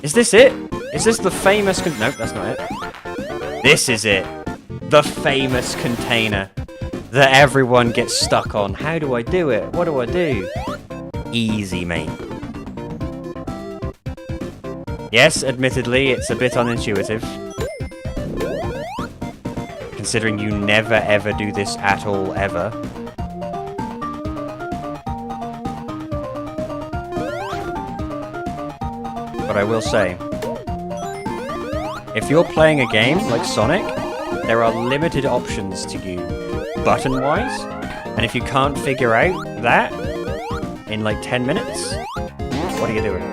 [SPEAKER 4] is this it? Is this the famous nope, that's not it. This is it. The famous container that everyone gets stuck on. How do I do it? What do I do? Easy, mate. Yes, admittedly, it's a bit unintuitive. Considering you never ever do this at all, ever. But I will say, if you're playing a game like Sonic, there are limited options to you button-wise, and if you can't figure out that in like 10 minutes, what are you doing?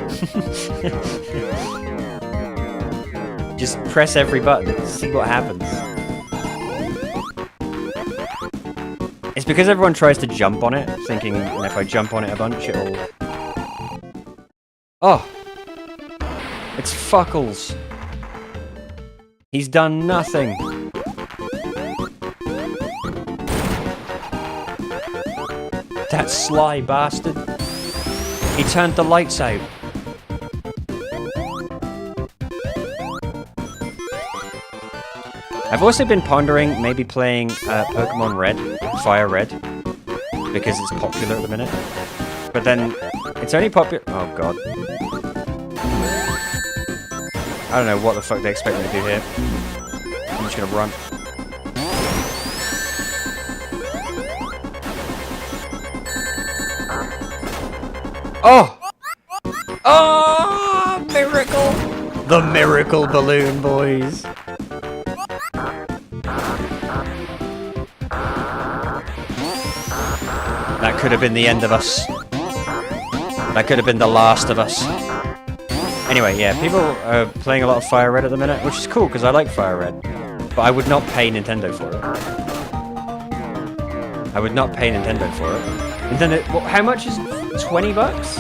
[SPEAKER 4] Just press every button, see what happens. It's because everyone tries to jump on it, thinking if I jump on it a bunch, it'll... Oh! It's Fuckles! He's done nothing! That sly bastard! He turned the lights out! I've also been pondering maybe playing Pokemon Red, Fire Red, because it's popular at the minute. But then, it's only popular... Oh god. I don't know what the fuck they expect me to do here. I'm just gonna run. Oh! Oh! Miracle! The miracle balloon, boys! That could have been the end of us. That could have been the last of us. Anyway, yeah, people are playing a lot of Fire Red at the minute, which is cool, because I like Fire Red. But I would not pay Nintendo for it. I would not pay Nintendo for it. Nintendo, how much is 20 bucks?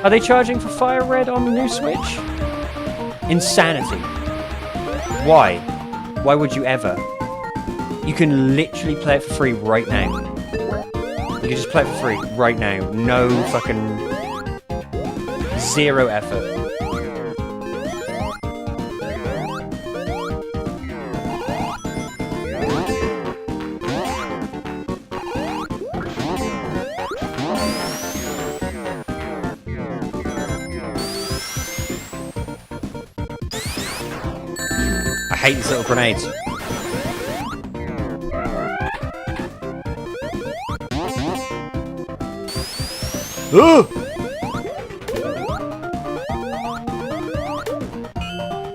[SPEAKER 4] Are they charging for Fire Red on the new Switch? Insanity. Why? Why would you ever? You can literally play it for free right now. You can just play it for free right now. No fucking... Zero effort. I hate these little grenades. Ooh!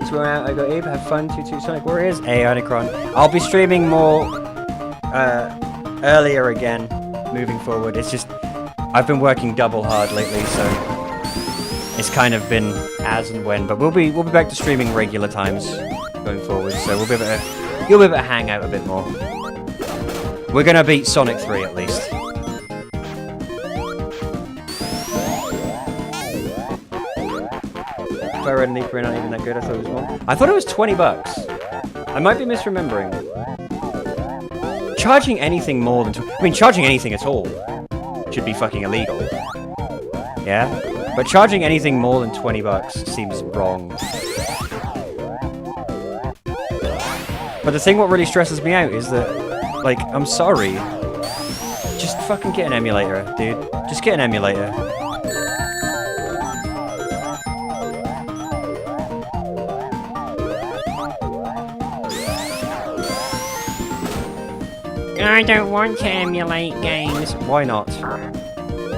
[SPEAKER 4] So we're out, I got Abe, have fun, 2 Sonic Warriors. Hey, Unicron. I'll be streaming more earlier again, moving forward. It's just, I've been working double hard lately, so it's kind of been as and when, but we'll be back to streaming regular times going forward, so you'll be able to hang out a bit more. We're gonna beat Sonic 3 at least. Fire Red and Leaf Green aren't even that good, I thought it was more. I thought it was 20 bucks. I might be misremembering. Charging anything more than... charging anything at all should be fucking illegal. Yeah? But charging anything more than 20 bucks seems wrong. But the thing what really stresses me out is that, like, I'm sorry. Just fucking get an emulator, dude. Just get an emulator. I don't want to emulate games. Why not?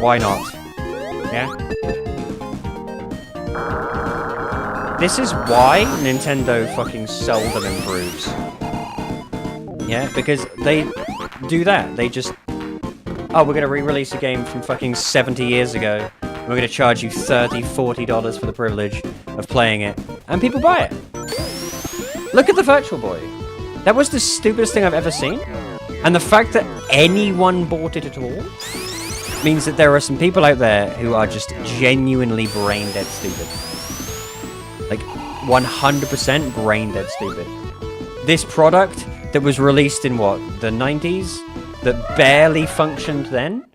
[SPEAKER 4] Why not? Yeah? This is why Nintendo fucking seldom improves. Yeah, because they do that. They just... Oh, we're gonna re-release a game from fucking 70 years ago. We're gonna charge you $30, $40 for the privilege of playing it. And people buy it. Look at the Virtual Boy. That was the stupidest thing I've ever seen. And the fact that anyone bought it at all means that there are some people out there who are just genuinely brain dead stupid. Like, 100% brain dead stupid. This product that was released in, what, the 90s? That barely functioned then?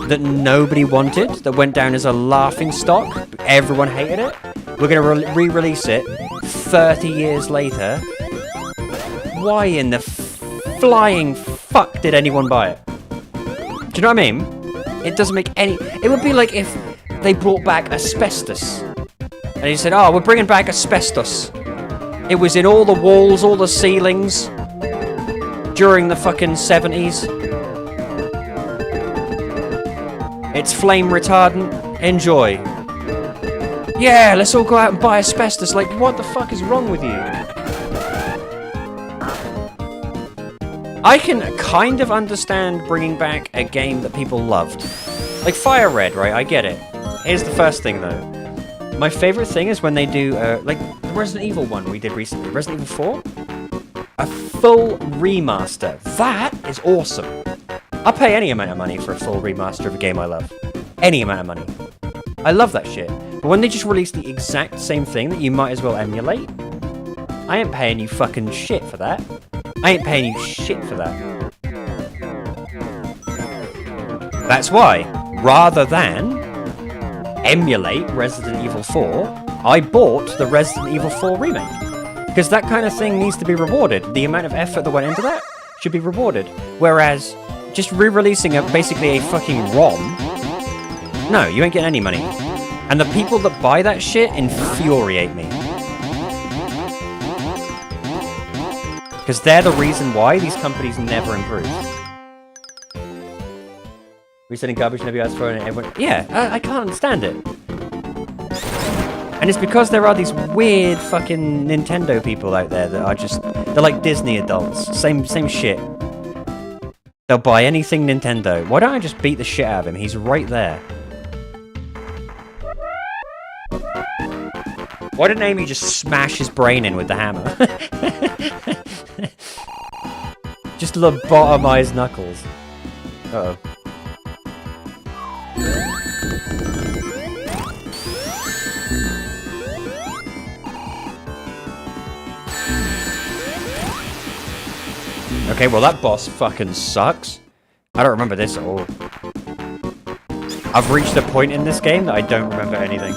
[SPEAKER 4] That nobody wanted? That went down as a laughing stock? Everyone hated it? We're going to re-release it 30 years later? Why in the flying fuck did anyone buy it? Do you know what I mean? It doesn't make any... It would be like if they brought back asbestos. And he said, oh, we're bringing back asbestos. It was in all the walls, all the ceilings, during the fucking 70s. It's flame retardant. Enjoy. Yeah, let's all go out and buy asbestos. Like, what the fuck is wrong with you? I can kind of understand bringing back a game that people loved. Like Fire Red, right? I get it. Here's the first thing, though. My favorite thing is when they do, like, the Resident Evil one we did recently. Resident Evil 4? A full remaster. That is awesome. I'll pay any amount of money for a full remaster of a game I love. Any amount of money. I love that shit. But when they just release the exact same thing that you might as well emulate, I ain't paying you fucking shit for that. I ain't paying you shit for that. That's why, rather than emulate Resident Evil 4, I bought the Resident Evil 4 remake. Because that kind of thing needs to be rewarded. The amount of effort that went into that should be rewarded. Whereas, just re-releasing basically a fucking ROM, no, you ain't getting any money. And the people that buy that shit infuriate me. Because they're the reason why these companies never improve. We sending garbage and everybody else throwing it everyone. Yeah, I can't understand it. And it's because there are these weird fucking Nintendo people out there that are just... They're like Disney adults. Same shit. They'll buy anything Nintendo. Why don't I just beat the shit out of him? He's right there. Why didn't Amy just smash his brain in with the hammer? Just lobotomize Knuckles. Uh-oh. Okay, well that boss fucking sucks. I don't remember this at all. I've reached a point in this game that I don't remember anything.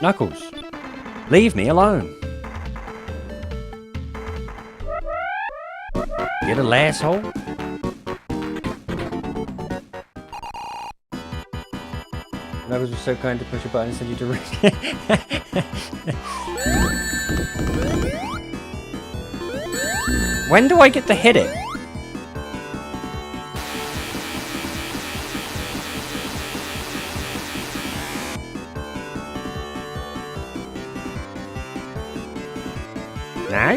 [SPEAKER 4] Knuckles, leave me alone. You little asshole. Knuckles was so kind to push a button and send you to reach. When do I get to hit it? Now?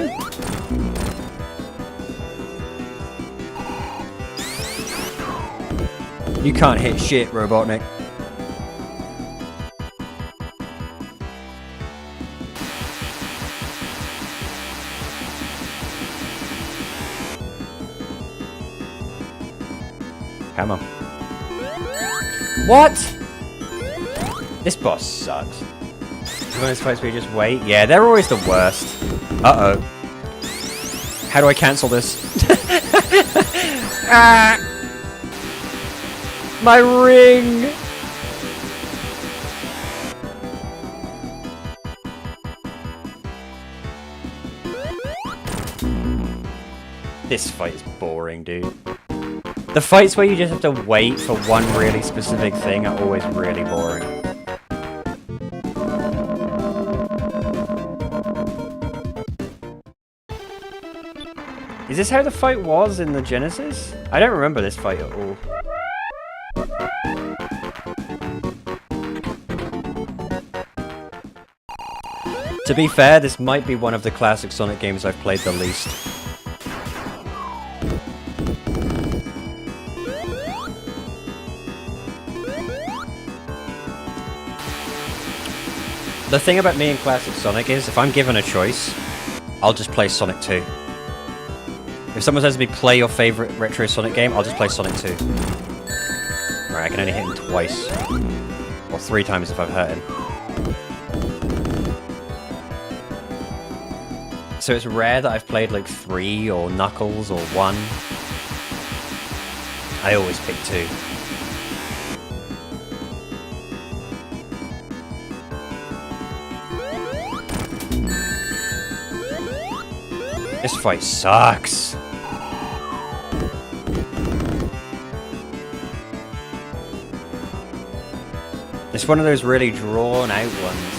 [SPEAKER 4] You can't hit shit, Robotnik. Come on. What? This boss sucks. When it's supposed to be just wait. Yeah, they're always the worst. Uh-oh. How do I cancel this? Ah! My ring! This fight is boring, dude. The fights where you just have to wait for one really specific thing are always really boring. Is this how the fight was in the Genesis? I don't remember this fight at all. To be fair, this might be one of the classic Sonic games I've played the least. The thing about me and classic Sonic is, if I'm given a choice, I'll just play Sonic 2. If someone says to me, play your favorite retro Sonic game, I'll just play Sonic 2. Right, I can only hit him twice. Or 3 times if I've hurt him. So it's rare that I've played like 3 or Knuckles or 1. I always pick 2. This fight sucks. It's one of those really drawn out ones.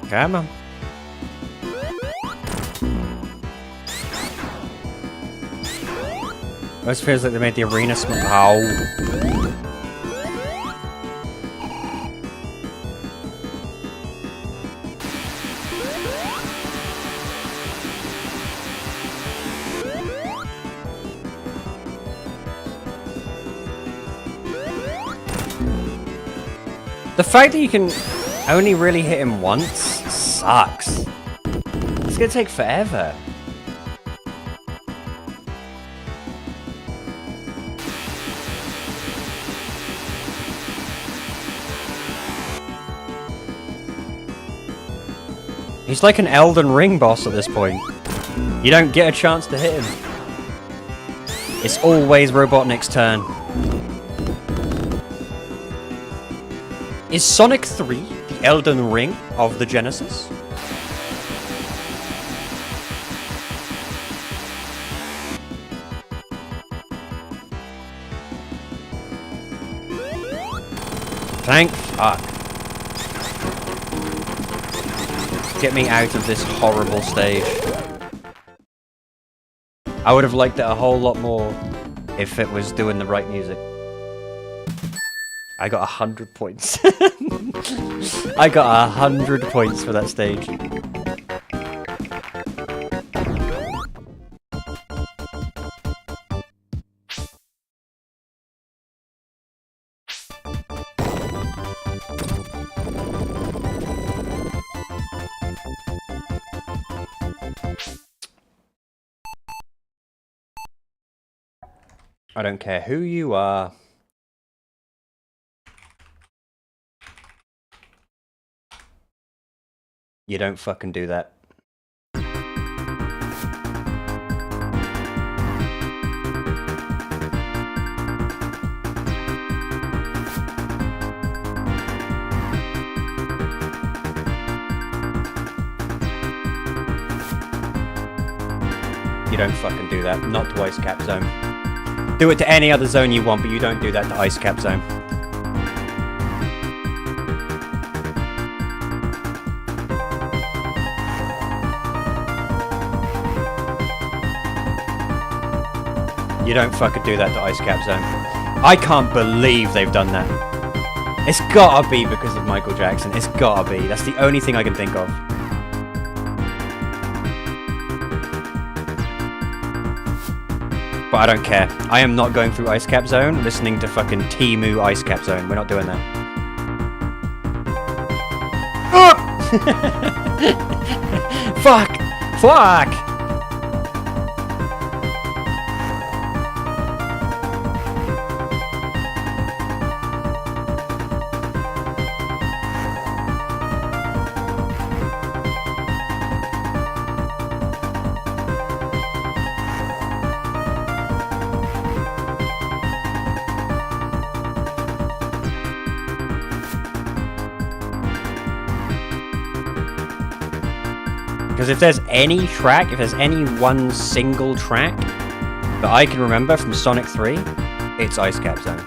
[SPEAKER 4] Come on. Almost feels like they made the arena small. Ow. The fact that you can only really hit him once sucks. It's gonna take forever. He's like an Elden Ring boss at this point. You don't get a chance to hit him. It's always Robotnik's turn. Is Sonic 3 the Elden Ring of the Genesis? Thank fuck. Get me out of this horrible stage. I would have liked it a whole lot more if it was doing the right music. I got 100 points. I got 100 points for that stage. I don't care who you are. You don't fucking do that. You don't fucking do that. Not to Ice Cap Zone. Do it to any other zone you want, but you don't do that to Ice Cap Zone. You don't fucking do that to Ice Cap Zone. I can't believe they've done that. It's gotta be because of Michael Jackson. It's gotta be. That's the only thing I can think of. But I don't care. I am not going through Ice Cap Zone listening to fucking Temu Ice Cap Zone. We're not doing that. Fuck! Fuck! Because if there's any track, if there's any one single track that I can remember from Sonic 3, it's Ice Cap Zone.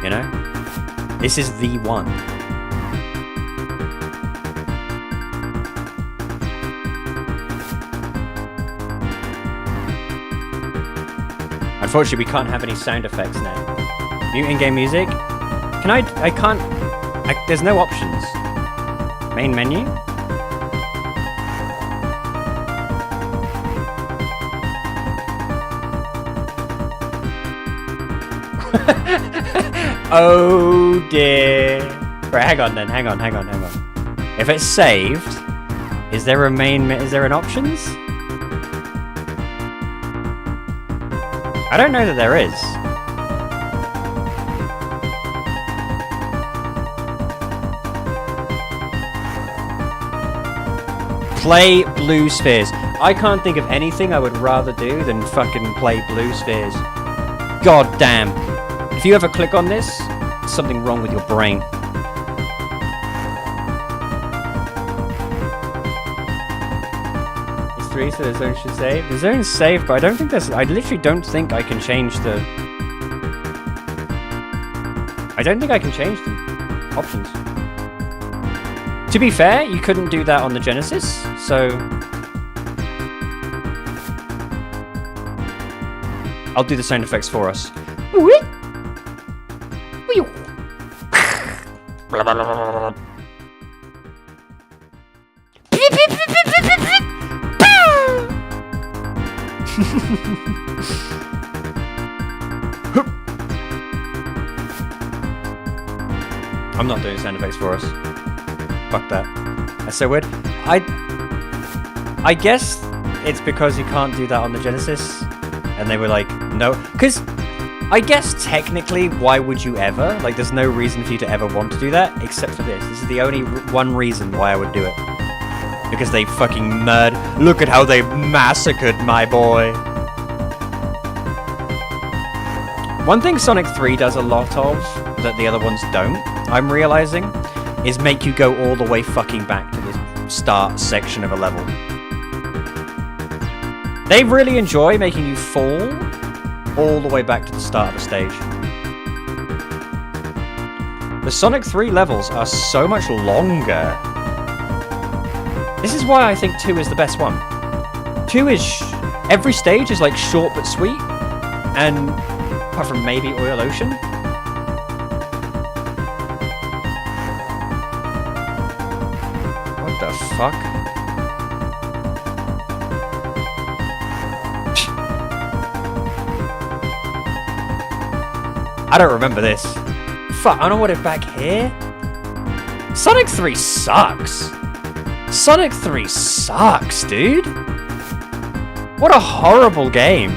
[SPEAKER 4] You know? This is the one. Unfortunately, we can't have any sound effects now. Mute in-game music? I can't... there's no options. Main menu? Oh dear. Right, hang on then, hang on. If it's saved, is there an options? I don't know that there is. Play Blue Spheres. I can't think of anything I would rather do than fucking play Blue Spheres. God damn. If you ever click on this, there's something wrong with your brain. It's 3, so the zone should save. The zone's saved, but I don't think there's... I literally don't think I can change the... I don't think I can change the options. To be fair, you couldn't do that on the Genesis, so... I'll do the sound effects for us. I'm not doing sound effects for us. Fuck that. That's so weird. I guess it's because you can't do that on the Genesis, and they were like, no, because I guess technically, why would you ever? Like, there's no reason for you to ever want to do that, except for this. This is the only one reason why I would do it. Because they fucking murdered. Look at how they massacred my boy. One thing Sonic 3 does a lot of that the other ones don't, I'm realizing, is make you go all the way fucking back to the start section of a level. They really enjoy making you fall all the way back to the start of a stage. The Sonic 3 levels are so much longer. This is why I think 2 is the best one. 2 is... every stage is like short but sweet, and apart from maybe Oil Ocean. What the fuck? I don't remember this. Fuck, I don't want it back here. Sonic 3 sucks. Sonic 3 sucks, dude. What a horrible game.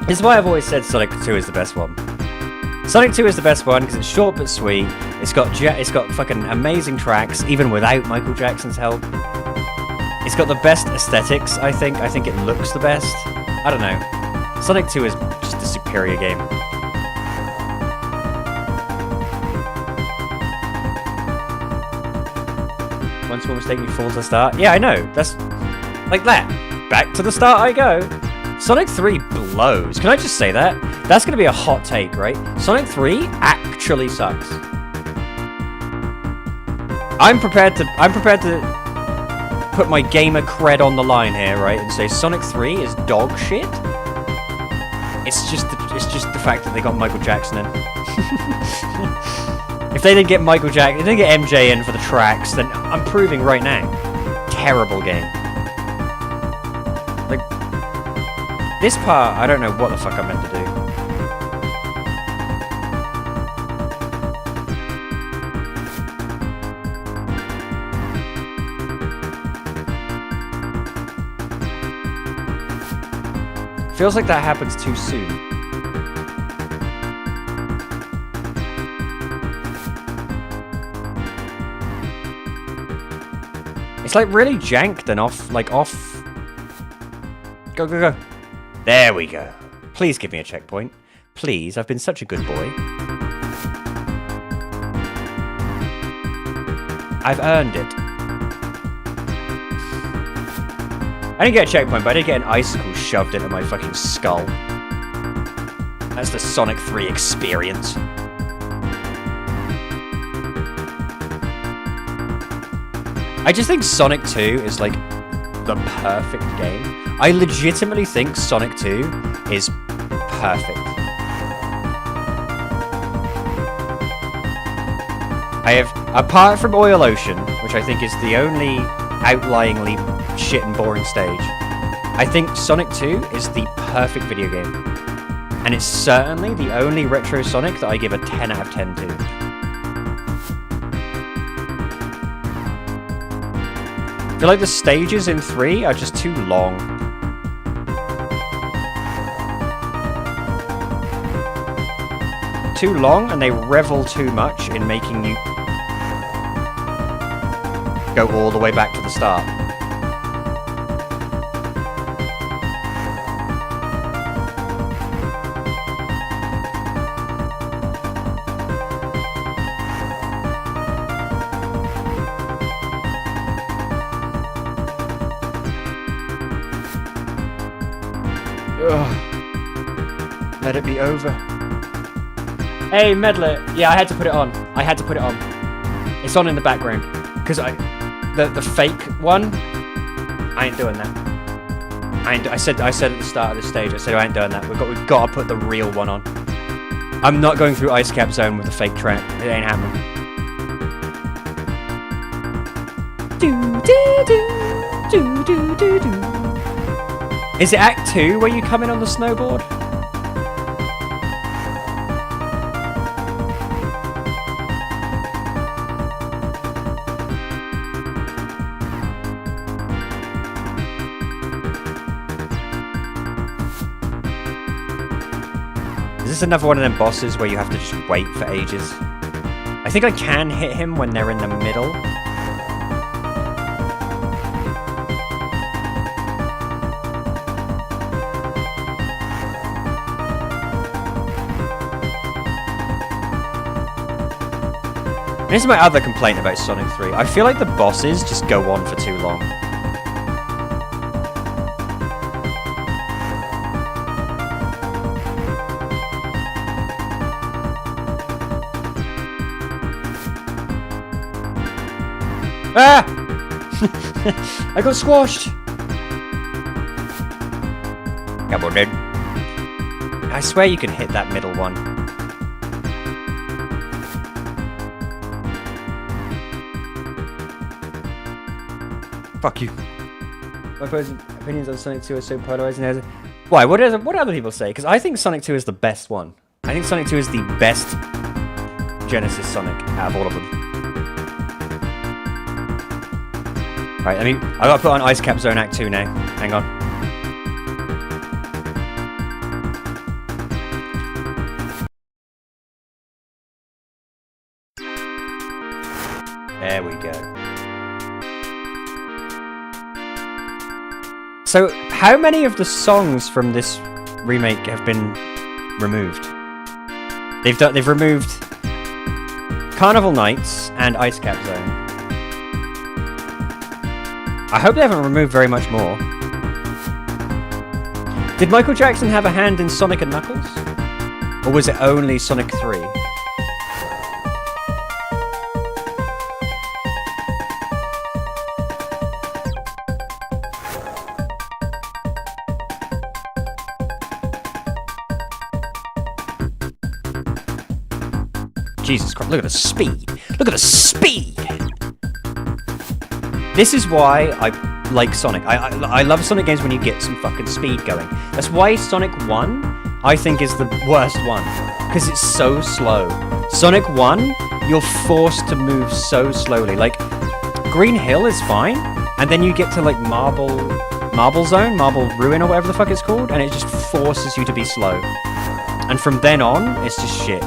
[SPEAKER 4] This is why I've always said Sonic 2 is the best one. Sonic 2 is the best one because it's short but sweet. It's got fucking amazing tracks, even without Michael Jackson's help. It's got the best aesthetics, I think. I think it looks the best. I don't know. Sonic 2 is just a superior game. Once more mistake, you fall to the start. Yeah, I know. That's like that. Back to the start I go. Sonic 3 blows. Can I just say that? That's going to be a hot take, right? Sonic 3 actually sucks. I'm prepared to put my gamer cred on the line here, right, and say Sonic 3 is dog shit. It's just the fact that they got Michael Jackson in. If they didn't get Michael Jackson, if they didn't get MJ in for the tracks, then I'm proving right now, terrible game. Like this part, I don't know what the fuck I'm meant to do. Feels like that happens too soon. It's like really janked and off. Go, go, go. There we go. Please give me a checkpoint. Please, I've been such a good boy. I've earned it. I didn't get a checkpoint, but I did get an icicle shoved into my fucking skull. That's the Sonic 3 experience. I just think Sonic 2 is like the perfect game. I legitimately think Sonic 2 is perfect. I have, apart from Oil Ocean, which I think is the only outlyingly shit and boring stage, I think Sonic 2 is the perfect video game. And it's certainly the only retro Sonic that I give a 10 out of 10 to. I feel like the stages in 3 are just too long. Too long, and they revel too much in making you go all the way back to the start. Ugh. Let it be over. Hey, Medler. Yeah, I had to put it on. I had to put it on. It's on in the background. Because the fake one, I ain't doing that. I said at the start of the stage, I said I ain't doing that. We've got to put the real one on. I'm not going through Ice Cap Zone with a fake track. It ain't happening. Is it Act 2 where you come in on the snowboard? Is this another one of them bosses where you have to just wait for ages? I think I can hit him when they're in the middle. This is my other complaint about Sonic 3. I feel like the bosses just go on for too long. Ah! I got squashed! Come on, dude. I swear you can hit that middle one. Fuck you. My opinions on Sonic 2 are so polarizing. Why? What do other people say? Because I think Sonic 2 is the best one. I think Sonic 2 is the best Genesis Sonic out of all of them. Right, I gotta put on Ice Cap Zone Act 2 now. Hang on. There we go. So, how many of the songs from this remake have been removed? They've removed Carnival Nights and Ice Cap Zone. I hope they haven't removed very much more. Did Michael Jackson have a hand in Sonic and Knuckles? Or was it only Sonic 3? Jesus Christ, look at the speed! Look at the speed! This is why I like Sonic. I love Sonic games when you get some fucking speed going. That's why Sonic 1, I think, is the worst one. Because it's so slow. Sonic 1, you're forced to move so slowly. Like, Green Hill is fine, and then you get to, like, Marble Zone, Marble Ruin, or whatever the fuck it's called, and it just forces you to be slow. And from then on, it's just shit.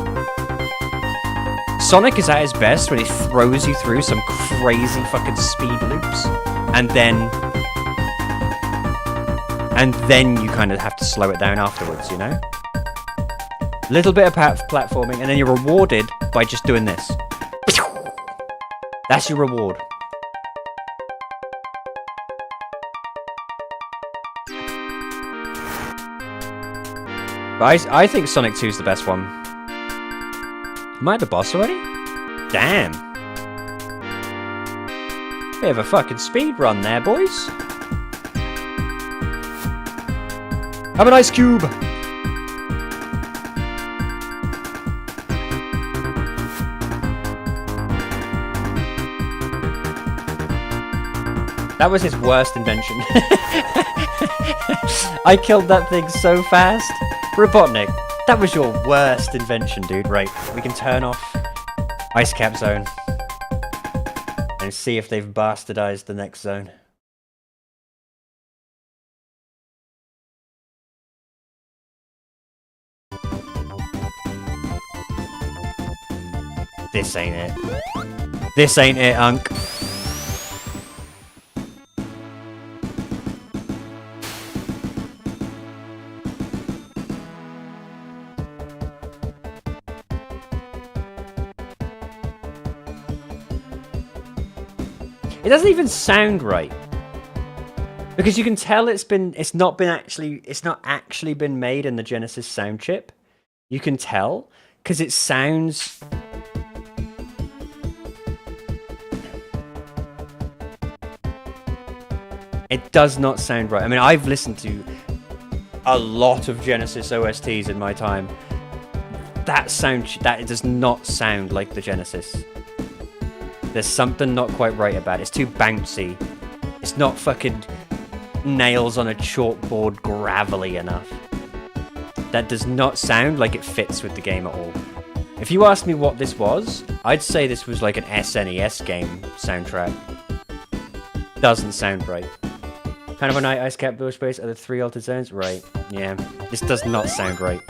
[SPEAKER 4] Sonic is at his best when he throws you through some crazy fucking speed loops, and then you kind of have to slow it down afterwards, you know? Little bit of platforming, and then you're rewarded by just doing this. That's your reward. But I think Sonic 2 is the best one. Am I at the boss already? Damn. Bit of a fucking speed run there, boys. I'm an ice cube. That was his worst invention. I killed that thing so fast. Robotnik, that was your worst invention, dude. Right, we can turn off Ice Cap Zone and see if they've bastardized the next zone. This ain't it. This ain't it, Unk. It doesn't even sound right. Because you can tell it's not actually been made in the Genesis sound chip. You can tell because it sounds It does not sound right. I mean, I've listened to a lot of Genesis OSTs in my time. That does not sound like the Genesis. There's something not quite right about it. It's too bouncy. It's not fucking... nails on a chalkboard gravelly enough. That does not sound like it fits with the game at all. If you asked me what this was, I'd say this was like an SNES game soundtrack. Doesn't sound right. Kind of a night, Ice Cap, Bush Base are the 3 altered zones? Right, yeah. This does not sound right.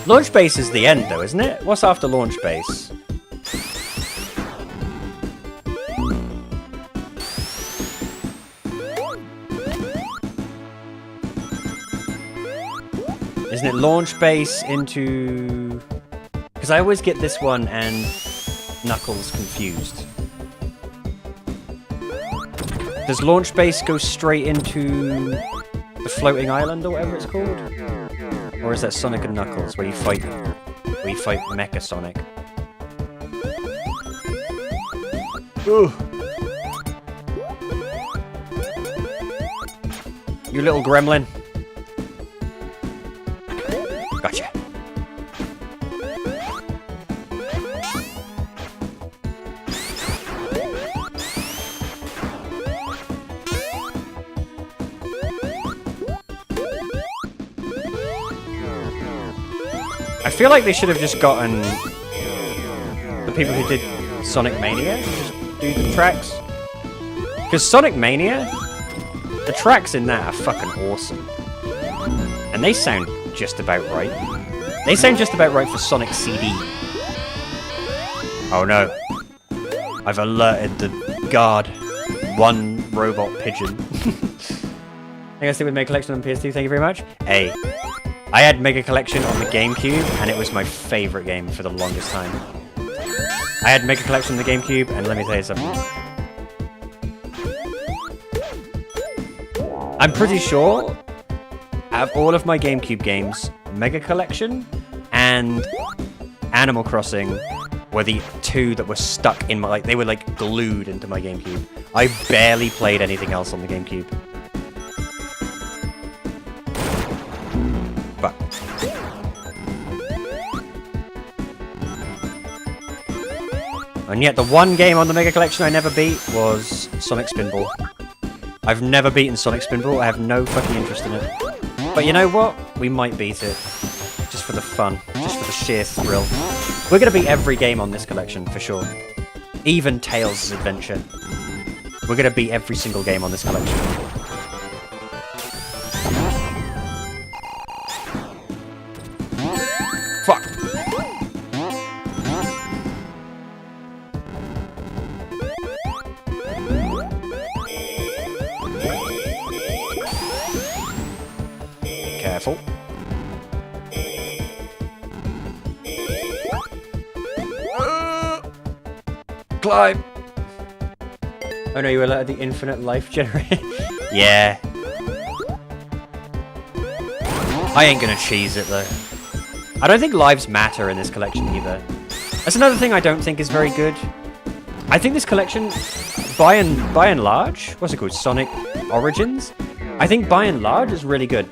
[SPEAKER 4] Launch base is the end though, isn't it? What's after launch base? Isn't it launch base into... Because I always get this one and Knuckles confused. Does launch base go straight into the floating island or whatever it's called? Or is that Sonic and Knuckles where you fight Mecha Sonic? Ugh. You little gremlin. Gotcha. I feel like they should have just gotten the people who did Sonic Mania to just do the tracks. Because Sonic Mania, the tracks in that are fucking awesome. And they sound just about right. They sound just about right for Sonic CD. Oh no. I've alerted the guard. One robot pigeon. I guess they would make a collection on PS2, thank you very much. Hey. I had Mega Collection on the GameCube, and it was my favorite game for the longest time. I had Mega Collection on the GameCube, and let me tell you something. I'm pretty sure, out of all of my GameCube games, Mega Collection and Animal Crossing were the 2 that were stuck in my... Like, they were, like, glued into my GameCube. I barely played anything else on the GameCube. And yet the one game on the Mega Collection I never beat was Sonic Spinball. I've never beaten Sonic Spinball, I have no fucking interest in it. But you know what? We might beat it. Just for the fun. Just for the sheer thrill. We're gonna beat every game on this collection, for sure. Even Tails' Adventure. We're gonna beat every single game on this collection. Fuck! Careful. Climb! Oh no, you allowed the infinite life generator? Yeah. I ain't gonna cheese it though. I don't think lives matter in this collection either. That's another thing I don't think is very good. I think this collection, by and large, what's it called? Sonic Origins? I think by and large is really good.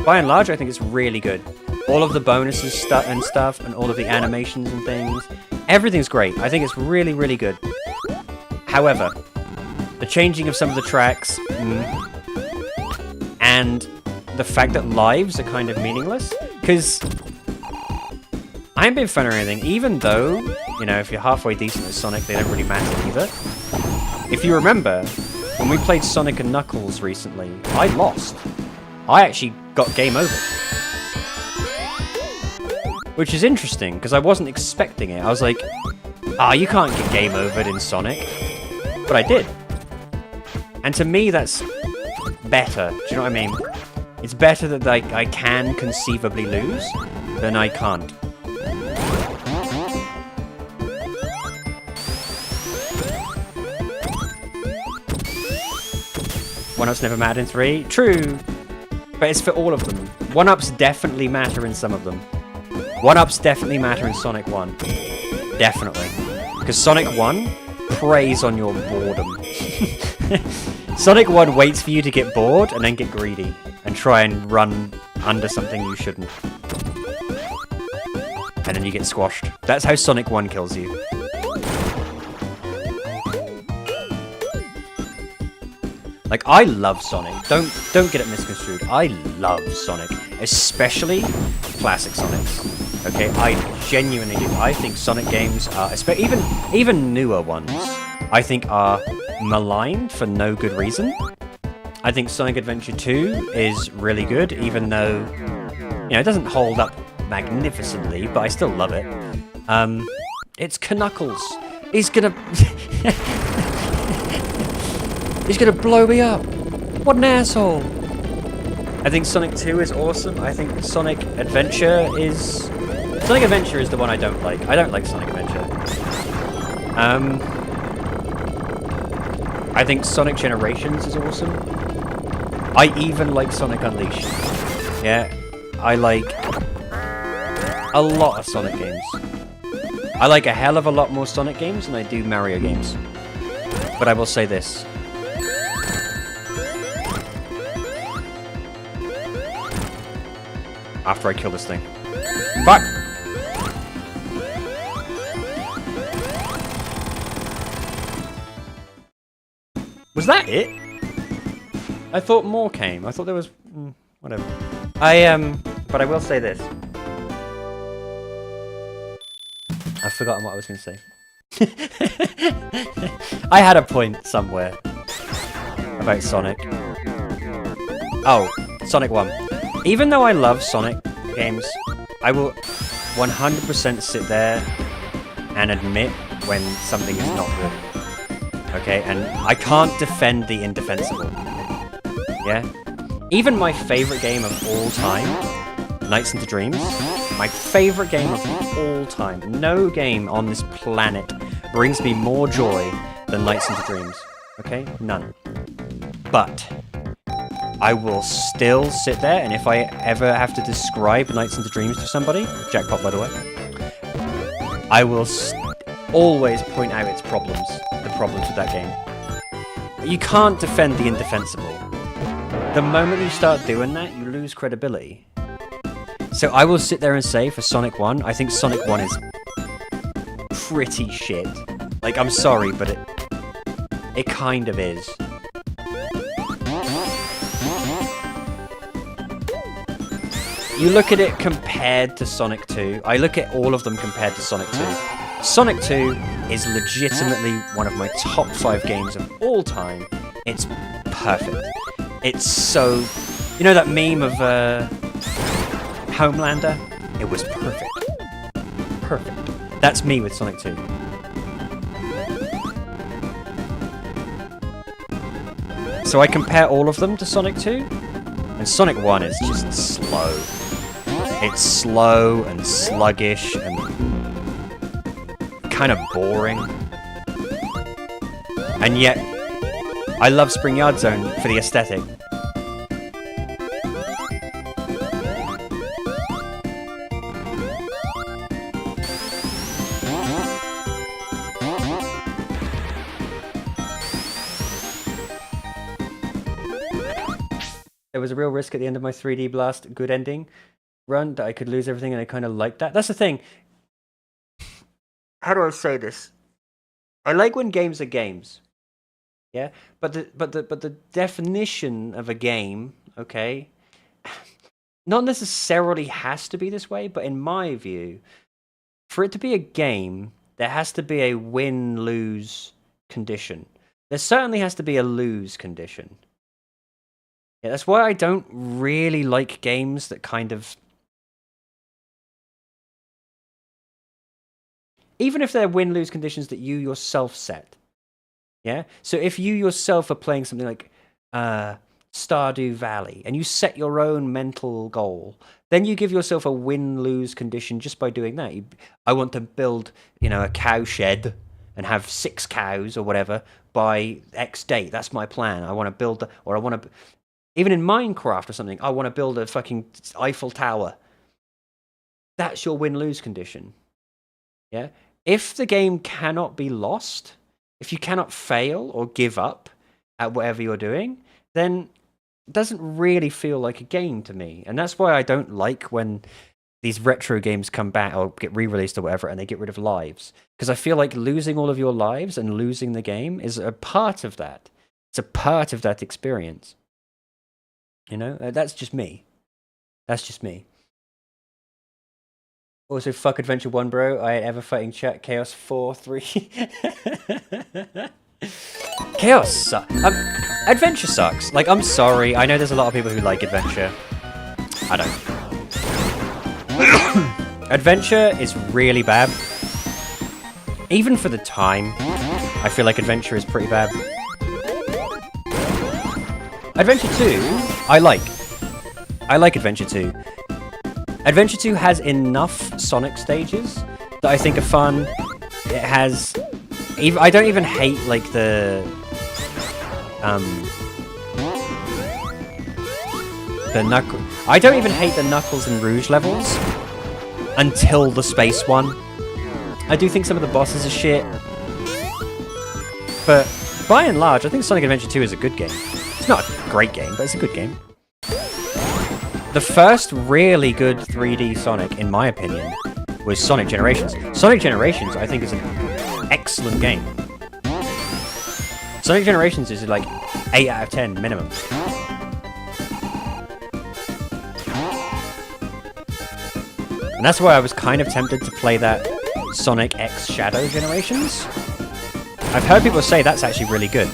[SPEAKER 4] By and large, I think it's really good. All of the bonuses and stuff, and all of the animations and things, everything's great. I think it's really, really good. However, the changing of some of the tracks, and the fact that lives are kind of meaningless, because I ain't being fun or anything, even though, you know, if you're halfway decent at Sonic, they don't really matter either. If you remember, when we played Sonic and Knuckles recently, I lost. I actually got game over. Which is interesting, because I wasn't expecting it. I was like, you can't get game overed in Sonic. But I did. And to me, that's better. Do you know what I mean? It's better that I can conceivably lose than I can't. One-ups never matter in 3. True. But it's for all of them. One-ups definitely matter in some of them. One-ups definitely matter in Sonic 1. Definitely. Because Sonic 1 preys on your boredom. Sonic 1 waits for you to get bored and then get greedy. And try and run under something you shouldn't. And then you get squashed. That's how Sonic 1 kills you. Like, I love Sonic. Don't get it misconstrued. I love Sonic, especially classic Sonics. Okay, I genuinely do. I think Sonic games are, even newer ones, I think are maligned for no good reason. I think Sonic Adventure 2 is really good, even though, you know, it doesn't hold up magnificently, but I still love it. It's Knuckles. He's gonna... He's gonna blow me up. What an asshole. I think Sonic 2 is awesome. I think Sonic Adventure is... Sonic Adventure is the one I don't like. I don't like Sonic Adventure. I think Sonic Generations is awesome. I even like Sonic Unleashed. Yeah, I like a lot of Sonic games. I like a hell of a lot more Sonic games than I do Mario games. But I will say this. After I kill this thing. Fuck! Was that it? I thought more came. I thought there was... whatever. But I will say this. I've forgotten what I was going to say. I had a point somewhere. About Sonic. Oh, Sonic 1. Even though I love Sonic games, I will 100% sit there and admit when something is not good. Okay, and I can't defend the indefensible. Yeah? Even my favorite game of all time, Nights into Dreams, my favorite game of all time, no game on this planet brings me more joy than Nights into Dreams. Okay? None. But I will still sit there, and if I ever have to describe Nights into Dreams to somebody, jackpot by the way, I will always point out its problems, the problems with that game. You can't defend the indefensible. The moment you start doing that, you lose credibility. So I will sit there and say, for Sonic 1, I think Sonic 1 is pretty shit. Like, I'm sorry, but it kind of is. You look at it compared to Sonic 2. I look at all of them compared to Sonic 2. Sonic 2 is legitimately one of my top 5 games of all time. It's perfect. It's so... You know that meme of Homelander? It was perfect. Perfect. That's me with Sonic 2. So I compare all of them to Sonic 2, and Sonic 1 is just slow. It's slow and sluggish and kind of boring. And yet, I love Spring Yard Zone for the aesthetic. There was a real risk at the end of my 3D Blast good ending run that I could lose everything, and I kind of like that. That's the thing. How do I say this? I like when games are games. Yeah? But the definition of a game, okay, not necessarily has to be this way, but in my view, for it to be a game, there has to be a win-lose condition. There certainly has to be a lose condition. Yeah, that's why I don't really like games that kind of... Even if they're win-lose conditions that you yourself set. Yeah? So if you yourself are playing something like Stardew Valley, and you set your own mental goal, then you give yourself a win-lose condition just by doing that. I want to build, you know, a cow shed and have 6 cows or whatever by X date. That's my plan. I want to build... Or I want to... Even in Minecraft or something, I want to build a fucking Eiffel Tower. That's your win-lose condition. Yeah? If the game cannot be lost, if you cannot fail or give up at whatever you're doing, then it doesn't really feel like a game to me. And that's why I don't like when these retro games come back or get re-released or whatever and they get rid of lives. Because I feel like losing all of your lives and losing the game is a part of that. It's a part of that experience. You know, that's just me. That's just me. Also, fuck Adventure 1, bro. I ain't ever fighting chat. Chaos 4, 3. Chaos sucks. Adventure sucks. Like, I'm sorry. I know there's a lot of people who like Adventure. I don't. Adventure is really bad. Even for the time, I feel like Adventure is pretty bad. Adventure 2, I like. I like Adventure 2. Adventure 2 has enough Sonic stages that I think are fun. It has... I don't even hate, like, the Knuckles... I don't even hate the Knuckles and Rouge levels until the space one. I do think some of the bosses are shit. But, by and large, I think Sonic Adventure 2 is a good game. It's not a great game, but it's a good game. The first really good 3D Sonic, in my opinion, was Sonic Generations. Sonic Generations, I think, is an excellent game. Sonic Generations is like 8 out of 10 minimum. And that's why I was kind of tempted to play that Sonic X Shadow Generations. I've heard people say that's actually really good.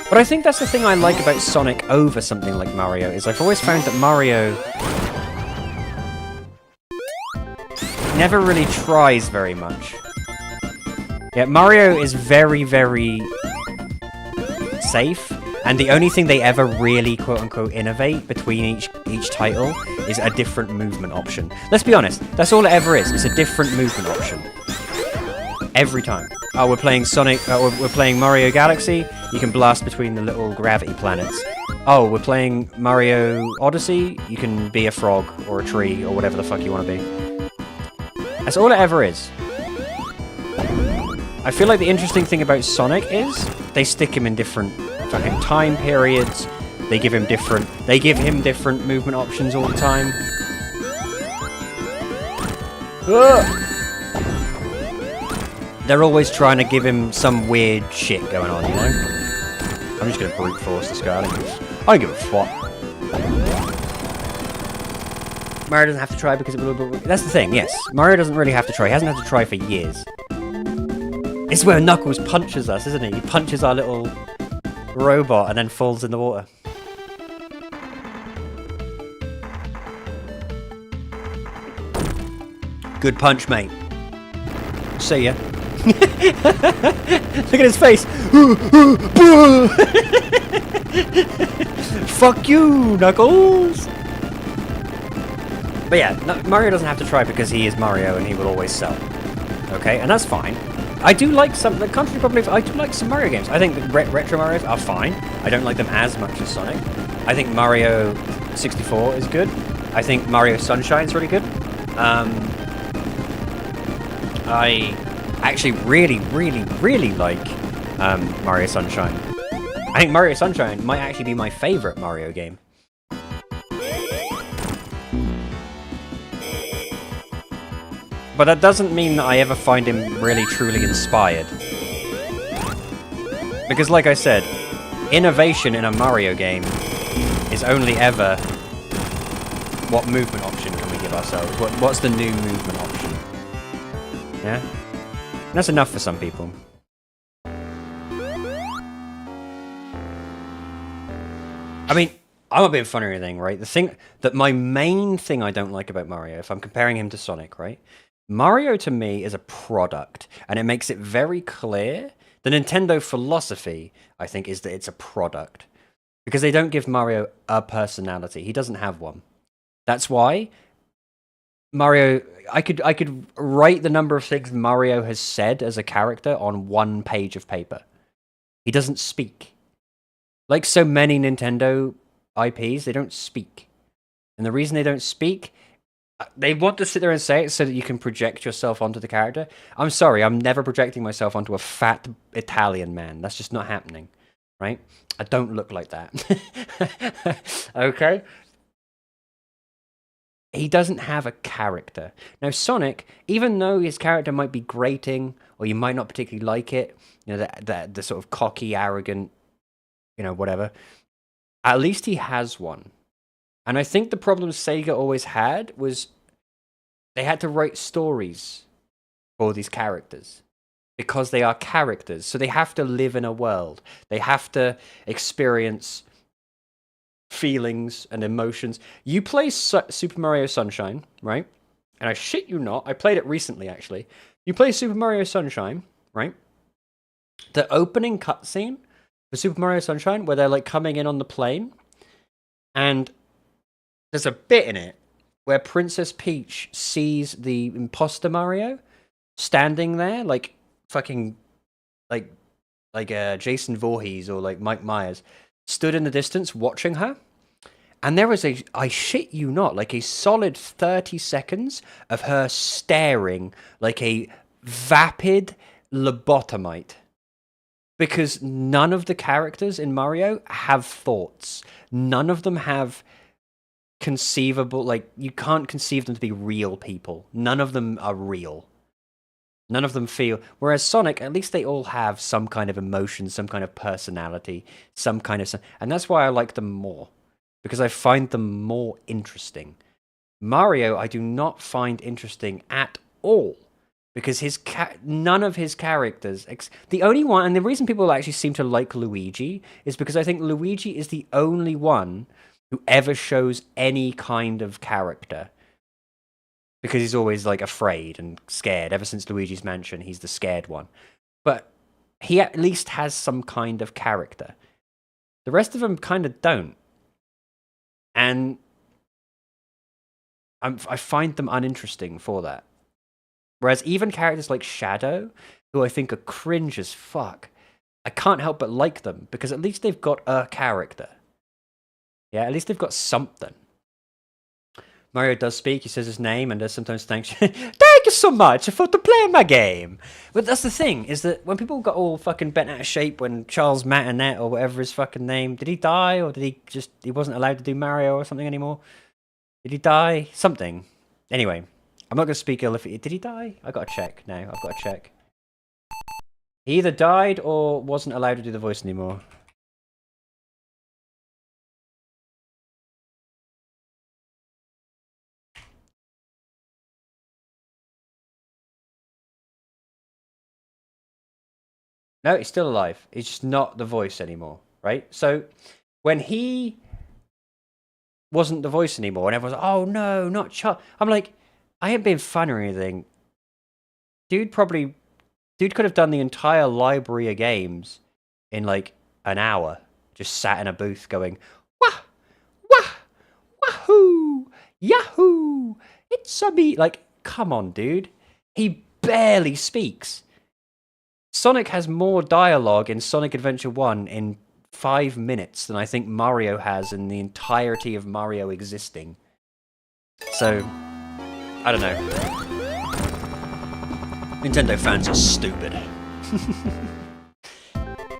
[SPEAKER 4] But I think that's the thing I like about Sonic over something like Mario, is I've always found that Mario never really tries very much. Yeah, Mario is very, very safe, and the only thing they ever really quote-unquote innovate between each title is a different movement option. Let's be honest, that's all it ever is. It's a different movement option. Every time. Oh, we're playing Sonic, we're playing Mario Galaxy, you can blast between the little gravity planets. Oh, we're playing Mario Odyssey, you can be a frog, or a tree, or whatever the fuck you want to be. That's all it ever is. I feel like the interesting thing about Sonic is, they stick him in different fucking time periods, they give him different movement options all the time. Ugh! They're always trying to give him some weird shit going on, you know? I'm just gonna brute force this guy. I don't give a fuck. Mario doesn't have to try because that's the thing, yes. Mario doesn't really have to try. He hasn't had to try for years. It's where Knuckles punches us, isn't he? He punches our little robot and then falls in the water. Good punch, mate. See ya. Look at his face. Fuck you, Knuckles. But yeah, Mario doesn't have to try because he is Mario and he will always sell. Okay, and that's fine. I do like some, contrary probably, I do like some Mario games. I think the retro Marios are fine. I don't like them as much as Sonic. I think Mario 64 is good. I think Mario Sunshine is really good. I actually really like Mario Sunshine. I think Mario Sunshine might actually be my favorite Mario game. But that doesn't mean that I ever find him really truly inspired. Because like I said, innovation in a Mario game is only ever what movement option can we give ourselves? What's the new movement option? Yeah? And that's enough for some people. I mean, I'm a bit funny or anything, right? The thing that my main thing I don't like about Mario, if I'm comparing him to Sonic, right? Mario to me is a product, and it makes it very clear. The Nintendo philosophy, I think, is that it's a product. Because they don't give Mario a personality. He doesn't have one. That's why Mario, I could write the number of things Mario has said as a character on one page of paper. He doesn't speak. Like so many Nintendo IPs, they don't speak. And the reason they don't speak, they want to sit there and say it so that you can project yourself onto the character. I'm sorry, I'm never projecting myself onto a fat Italian man. That's just not happening, right? I don't look like that. Okay? he doesn't have a character. Now, Sonic, even though his character might be grating, or you might not particularly like it, you know, the sort of cocky, arrogant, you know, whatever, at least he has one. And I think the problem Sega always had was they had to write stories for these characters because they are characters. So they have to live in a world. They have to experience feelings and emotions. You play Super Mario Sunshine, right? And I shit you not, I played it recently, actually. You play Super Mario Sunshine, right? The opening cutscene for Super Mario Sunshine, where they're like coming in on the plane, and there's a bit in it where Princess Peach sees the imposter Mario standing there, like fucking, like Jason Voorhees or like Mike Myers, stood in the distance watching her. And there was I shit you not, like a solid 30 seconds of her staring like a vapid lobotomite. Because none of the characters in Mario have thoughts. None of them have conceivable, like, you can't conceive them to be real people. None of them are real. None of them feel. Whereas Sonic, at least they all have some kind of emotion, some kind of personality, some kind of. And that's why I like them more. Because I find them more interesting. Mario, I do not find interesting at all. Because none of his characters. The only one, and the reason people actually seem to like Luigi, is because I think Luigi is the only one who ever shows any kind of character. Because he's always, like, afraid and scared. Ever since Luigi's Mansion, he's the scared one. But he at least has some kind of character. The rest of them kind of don't. And I find them uninteresting for that. Whereas even characters like Shadow, who I think are cringe as fuck, I can't help but like them, because at least they've got a character. Yeah, at least they've got something. Mario does speak, he says his name, and does sometimes thanks you. Thank you so much for playing my game. But that's the thing, is that when people got all fucking bent out of shape when Charles Martinet, or whatever his fucking name, did he die, or did he wasn't allowed to do Mario or something anymore? Did he die? Something. Anyway, I'm not going to speak ill if did he die? I got to check now, I've got to check. He either died or wasn't allowed to do the voice anymore. No, he's still alive. He's just not the voice anymore, right? So when he wasn't the voice anymore, and everyone's like, oh no, not Charles. I'm like, I ain't being fun or anything. Dude could have done the entire library of games in like an hour. Just sat in a booth going, wah, wah, wahoo, yahoo, it's a me. Like, come on, dude. He barely speaks. Sonic has more dialogue in Sonic Adventure 1 in 5 minutes than I think Mario has in the entirety of Mario existing. So, I don't know. Nintendo fans are stupid.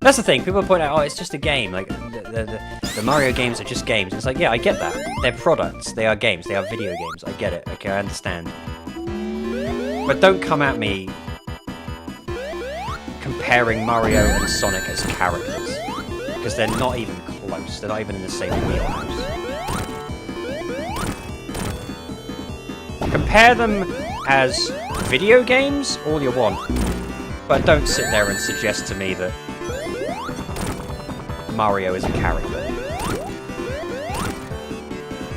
[SPEAKER 4] That's the thing, people point out, oh, it's just a game, like, the Mario games are just games. It's like, yeah, I get that. They're products, they are games, they are video games, I get it, okay, I understand. But don't come at me comparing Mario and Sonic as characters, because they're not even close. They're not even in the same wheelhouse. Compare them as video games all you want, but don't sit there and suggest to me that Mario is a character.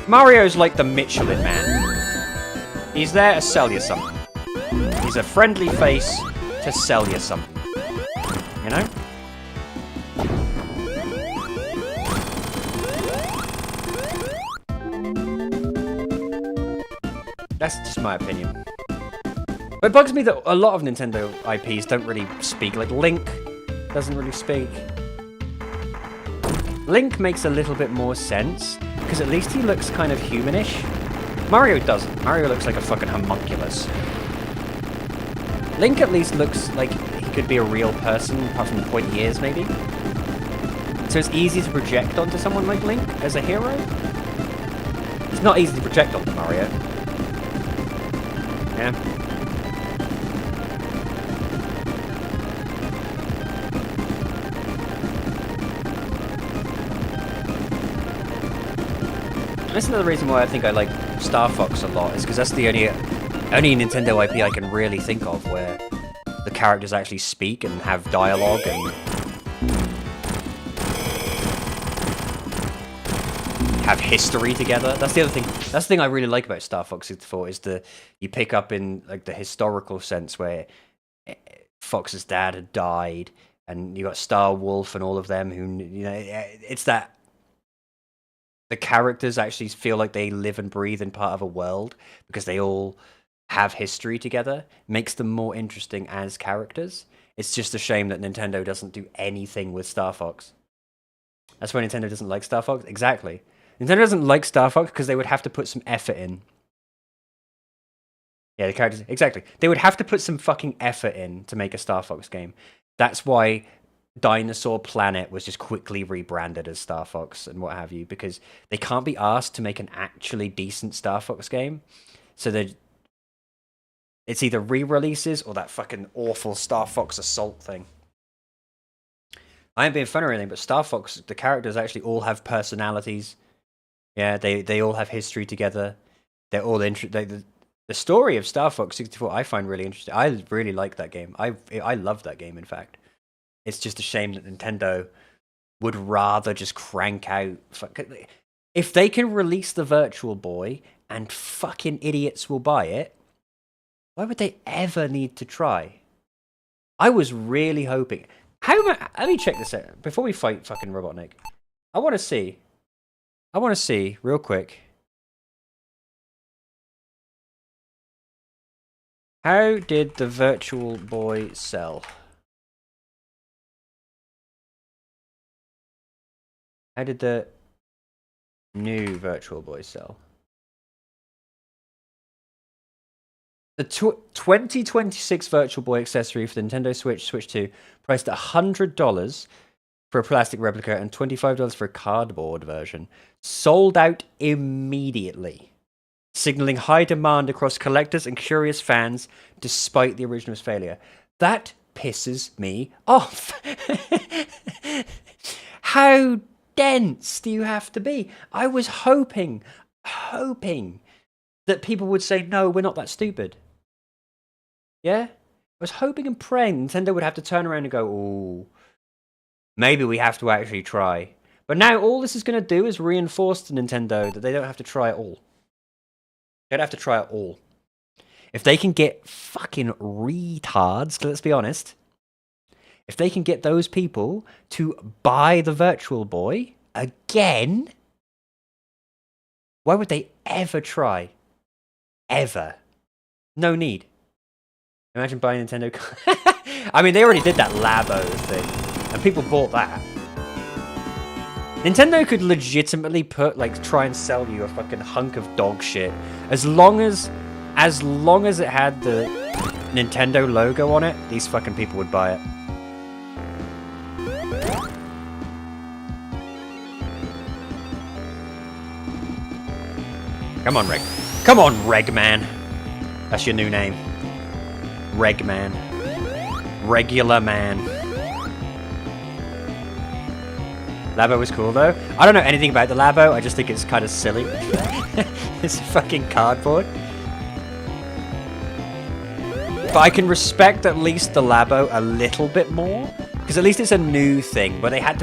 [SPEAKER 4] Mario's like the Michelin Man. He's there to sell you something. He's a friendly face to sell you something. You know? That's just my opinion. But it bugs me that a lot of Nintendo IPs don't really speak. Like, Link doesn't really speak. Link makes a little bit more sense, because at least he looks kind of humanish. Mario doesn't. Mario looks like a fucking homunculus. Link at least looks like he could be a real person, apart from the point he is, maybe. So it's easy to project onto someone like Link as a hero. It's not easy to project on the Mario. Yeah. That's another reason why I think I like Star Fox a lot, is because that's the only Nintendo IP I can really think of where the characters actually speak and have dialogue and have history together. That's the other thing. That's the thing I really like about Star Fox 64 is you pick up in like the historical sense where Fox's dad had died, and you got Star Wolf and all of them who, you know, it's that the characters actually feel like they live and breathe in part of a world because they all have history together. Makes them more interesting as characters. It's just a shame that Nintendo doesn't do anything with Star Fox. That's why Nintendo doesn't like Star Fox. Exactly. Nintendo doesn't like Star Fox because they would have to put some effort in. Yeah, the characters... Exactly. They would have to put some fucking effort in to make a Star Fox game. That's why Dinosaur Planet was just quickly rebranded as Star Fox and what have you, because they can't be asked to make an actually decent Star Fox game. So it's either re-releases or that fucking awful Star Fox Assault thing. I ain't being funny or anything, but Star Fox, the characters actually all have personalities. Yeah, they all have history together. They're all interesting. The story of Star Fox 64 I find really interesting. I really like that game. I love that game, in fact. It's just a shame that Nintendo would rather just crank out... If they can release the Virtual Boy and fucking idiots will buy it, why would they ever need to try? I was really hoping... Let me check this out. Before we fight fucking Robotnik, I want to see, real quick... How did the Virtual Boy sell? How did the new Virtual Boy sell? The 2026 Virtual Boy accessory for the Nintendo Switch, Switch 2, priced at $100 for a plastic replica and $25 for a cardboard version. Sold out immediately, signaling high demand across collectors and curious fans despite the original's failure. That pisses me off. How dense do you have to be? I was hoping that people would say, no, we're not that stupid. Yeah? I was hoping and praying Nintendo would have to turn around and go, ooh, maybe we have to actually try. But now all this is going to do is reinforce to Nintendo that they don't have to try at all. They don't have to try at all. If they can get fucking retards, let's be honest, if they can get those people to buy the Virtual Boy again, why would they ever try? Ever. No need. Imagine buying Nintendo. I mean, they already did that Labo thing, and people bought that. Nintendo could legitimately try and sell you a fucking hunk of dog shit as long as it had the Nintendo logo on it. These fucking people would buy it. Come on, Reg. Come on, Regman. That's your new name. Regman. Regular man. Labo was cool, though. I don't know anything about the Labo. I just think it's kind of silly. It's fucking cardboard. But I can respect at least the Labo a little bit more. Because at least it's a new thing. But they had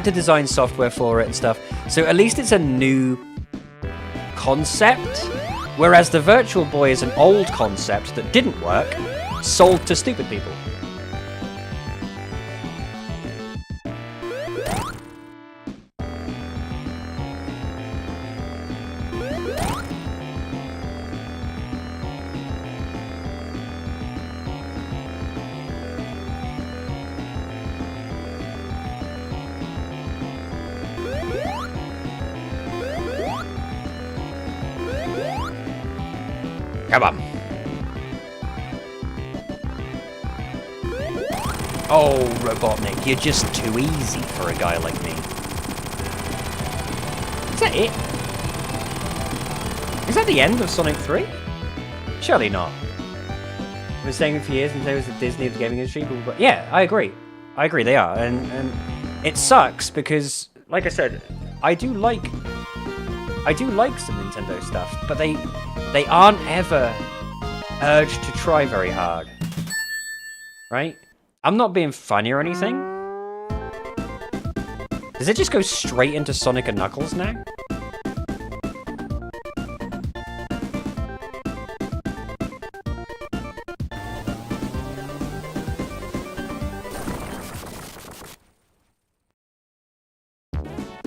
[SPEAKER 4] to design software for it and stuff. So at least it's a new concept, whereas the Virtual Boy is an old concept that didn't work, sold to stupid people. Come on. Oh, Robotnik, you're just too easy for a guy like me. Is that it? Is that the end of Sonic 3? Surely not. I've been saying it for years, Nintendo is the Disney of the gaming industry, but yeah, I agree. I agree, they are. And it sucks because, like I said, I do like some Nintendo stuff, but they aren't ever urged to try very hard. Right? I'm not being funny or anything. Does it just go straight into Sonic and Knuckles now?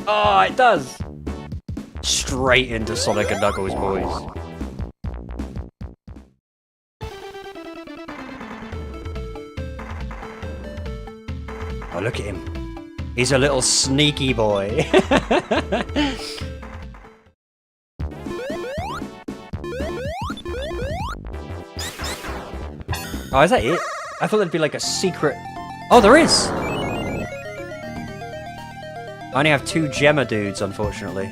[SPEAKER 4] Oh, it does! Straight into Sonic and Knuckles, boys. Oh, look at him. He's a little sneaky boy. Oh, is that it? I thought there'd be like a secret... Oh, there is! I only have 2 Gemma dudes, unfortunately.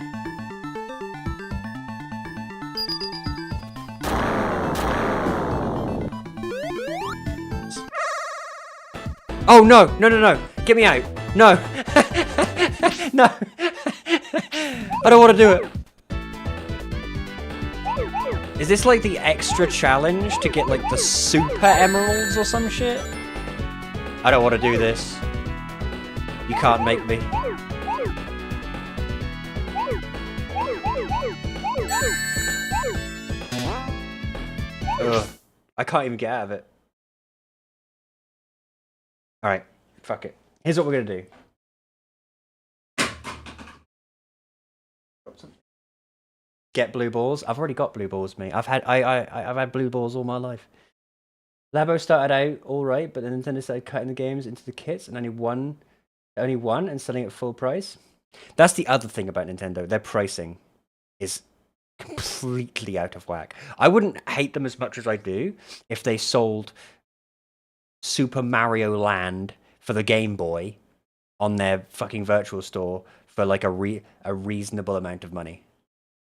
[SPEAKER 4] Oh, no! No, no, no! Get me out! No! No! I don't want to do it! Is this like the extra challenge to get like the super emeralds or some shit? I don't want to do this. You can't make me. Ugh. I can't even get out of it. Alright, fuck it. Here's what we're gonna do. Get blue balls. I've already got blue balls, mate. I've had blue balls all my life. Labo started out alright, but then Nintendo started cutting the games into the kits and only one and selling it full price. That's the other thing about Nintendo. Their pricing is completely out of whack. I wouldn't hate them as much as I do if they sold Super Mario Land for the Game Boy on their fucking virtual store for like a reasonable amount of money.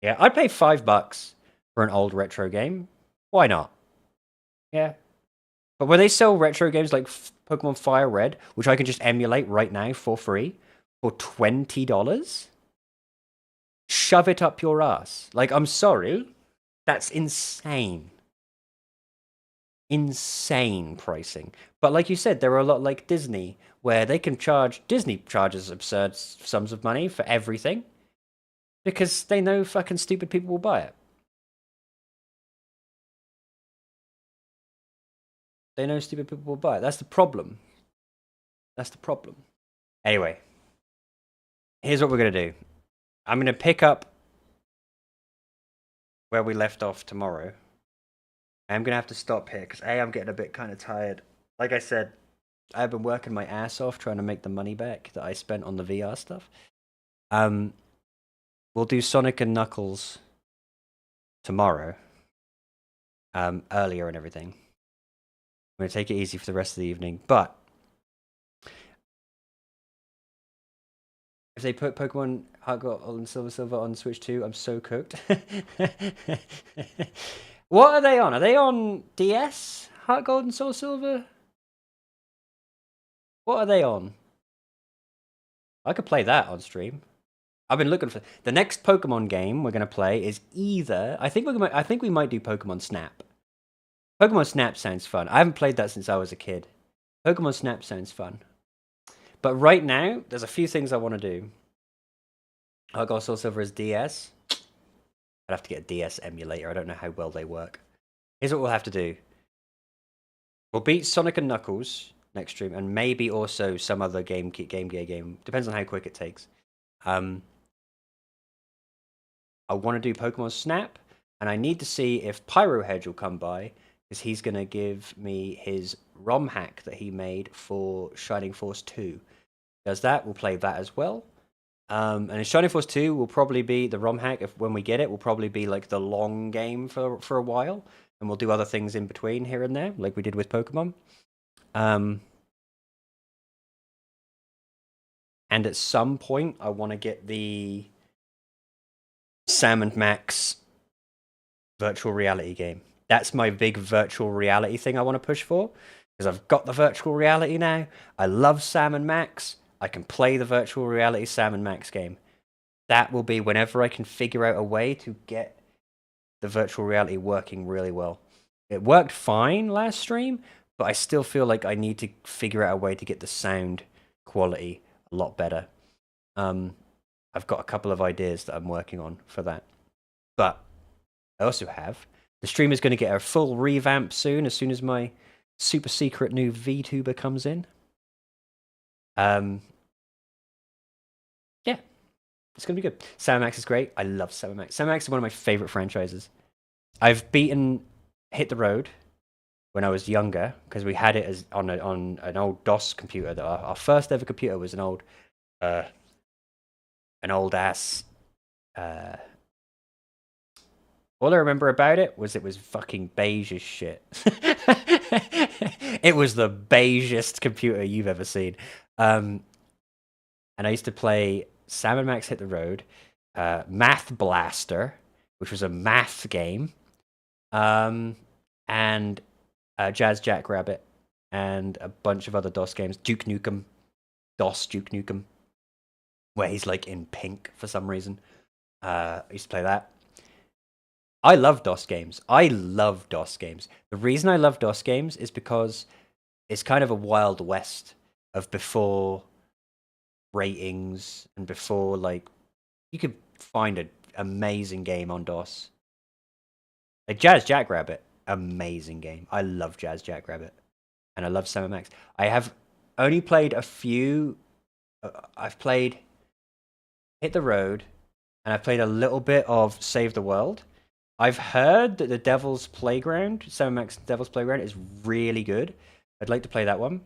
[SPEAKER 4] Yeah, I'd pay $5 for an old retro game. Why not? Yeah. But when they sell retro games like Pokemon Fire Red, which I can just emulate right now for free, for $20, shove it up your ass. Like, I'm sorry, that's insane. Insane pricing. But like you said, there are a lot like Disney, where they can Disney charges absurd sums of money for everything, because they know fucking stupid people will buy it. They know stupid people will buy it. That's the problem. That's the problem. Anyway, here's what we're going to do. I'm going to pick up where we left off tomorrow. I'm going to have to stop here because I'm getting a bit kind of tired. Like I said, I've been working my ass off trying to make the money back that I spent on the VR stuff. We'll do Sonic and Knuckles tomorrow. Earlier and everything. I'm going to take it easy for the rest of the evening. But if they put Pokemon Heart Gold and Silver on Switch 2, I'm so cooked. What are they on? Are they on DS? Heart Gold and Soul Silver? What are they on? I could play that on stream. I've been looking for the next Pokemon game we're gonna play is either I think we might do Pokemon Snap. Pokemon Snap sounds fun. I haven't played that since I was a kid. Pokemon Snap sounds fun. But right now, there's a few things I want to do. Heart Gold Soul Silver is DS. I'd have to get a DS emulator. I don't know how well they work. Here's what we'll have to do. We'll beat Sonic and Knuckles next stream, and maybe also some other Game Gear game. Depends on how quick it takes. I want to do Pokemon Snap, and I need to see if Pyro Hedge will come by, because he's going to give me his ROM hack that he made for Shining Force 2. Does that, we'll play that as well. And in Shining Force 2 will probably be the ROM hack, when we get it, will probably be like the long game for a while, and we'll do other things in between here and there, like we did with Pokemon. And at some point, I want to get the Sam and Max virtual reality game. That's my big virtual reality thing I want to push for, because I've got the virtual reality now. I love Sam and Max. I can play the virtual reality Sam and Max game. That will be whenever I can figure out a way to get the virtual reality working really well. It worked fine last stream, but I still feel like I need to figure out a way to get the sound quality a lot better. I've got a couple of ideas that I'm working on for that. But I also have the stream is going to get a full revamp soon as my super secret new VTuber comes in. Yeah, it's going to be good. Sam Max is great. I love Sam Max. Sam Max is one of my favorite franchises. I've beaten Hit the Road when I was younger, because we had it as on an old DOS computer. That our first ever computer was an old ass. All I remember about it was fucking beige as shit. It was the beigest computer you've ever seen. And I used to play Sam & Max Hit the Road, Math Blaster, which was a math game, and Jazz Jackrabbit, and a bunch of other DOS games. Duke Nukem, where he's like in pink for some reason. I used to play that. I love DOS games. The reason I love DOS games is because it's kind of a wild west of before ratings and before, like, you could find an amazing game on DOS. Like Jazz Jackrabbit, amazing game. I love Jazz Jackrabbit. And I love Sam & Max. I have only played a few. I've played Hit the Road, and I've played a little bit of Save the World. I've heard that the Devil's Playground, Sam & Max Devil's Playground, is really good. I'd like to play that one.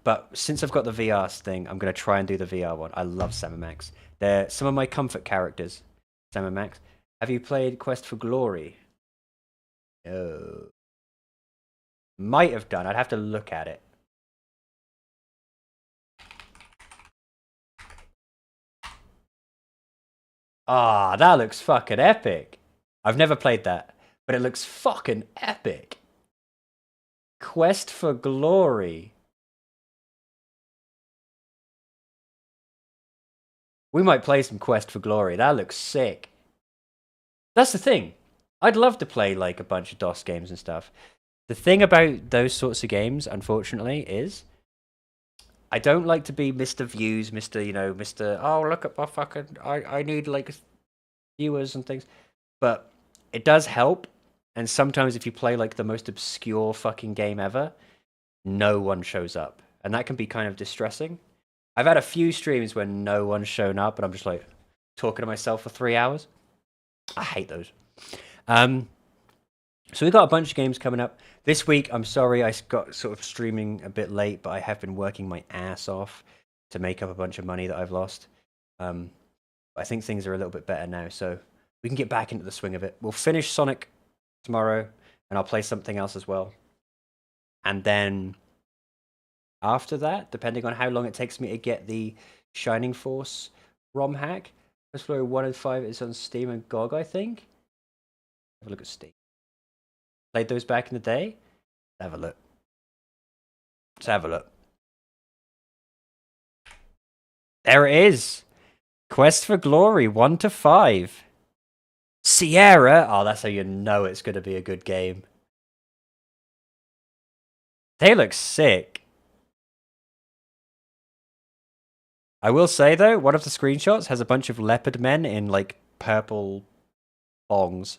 [SPEAKER 4] But since I've got the VR thing, I'm going to try and do the VR one. I love Sam & Max. They're some of my comfort characters, Sam & Max. Have you played Quest for Glory? No. Might have done. I'd have to look at it. Ah, that looks fucking epic. I've never played that, but it looks fucking epic. Quest for Glory. We might play some Quest for Glory. That looks sick. That's the thing. I'd love to play like a bunch of DOS games and stuff. The thing about those sorts of games, unfortunately, is I don't like to be Mr. Views, Mr. Oh, look at my fucking... I need, like, viewers and things. But it does help. And sometimes if you play, like, the most obscure fucking game ever, no one shows up. And that can be kind of distressing. I've had a few streams where no one's shown up, and I'm just, like, talking to myself for 3 hours. I hate those. So we've got a bunch of games coming up. This week, I'm sorry I got sort of streaming a bit late, but I have been working my ass off to make up a bunch of money that I've lost. I think things are a little bit better now, so we can get back into the swing of it. We'll finish Sonic tomorrow, and I'll play something else as well. And then after that, depending on how long it takes me to get the Shining Force ROM hack, Let's Play 1 and 5 is on Steam and GOG, I think. Have a look at Steam. Played those back in the day? Let's have a look. Let's have a look. There it is. Quest for Glory 1 to 5. Sierra. Oh, that's how you know it's going to be a good game. They look sick. I will say, though, one of the screenshots has a bunch of leopard men in, like, purple bongs.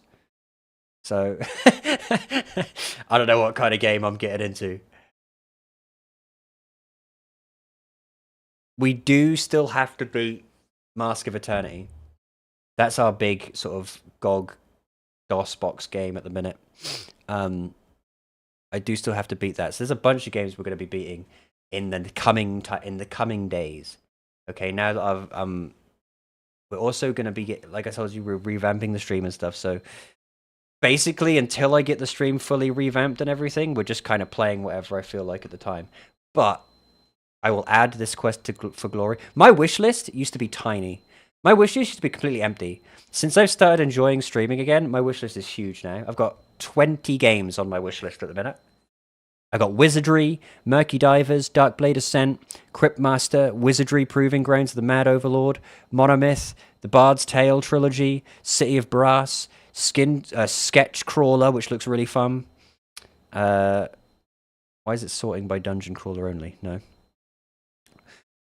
[SPEAKER 4] So, I don't know what kind of game I'm getting into. We do still have to beat Mask of Eternity. That's our big sort of GOG DOS box game at the minute. I do still have to beat that. So there's a bunch of games we're going to be beating in the coming days. Okay, now that we're also going to be, like I told you, we're revamping the stream and stuff. So basically, until I get the stream fully revamped and everything, we're just kind of playing whatever I feel like at the time. But I will add this quest for Glory. My wish list used to be tiny. My wishlist used to be completely empty. Since I've started enjoying streaming again, my wishlist is huge now. I've got 20 games on my wishlist at the minute. I got Wizardry, Murky Divers, Darkblade Ascent, Cryptmaster, Wizardry Proving Grounds of the Mad Overlord, Monomyth, The Bard's Tale Trilogy, City of Brass, Sketch Crawler, which looks really fun. Why is it sorting by Dungeon Crawler only? No.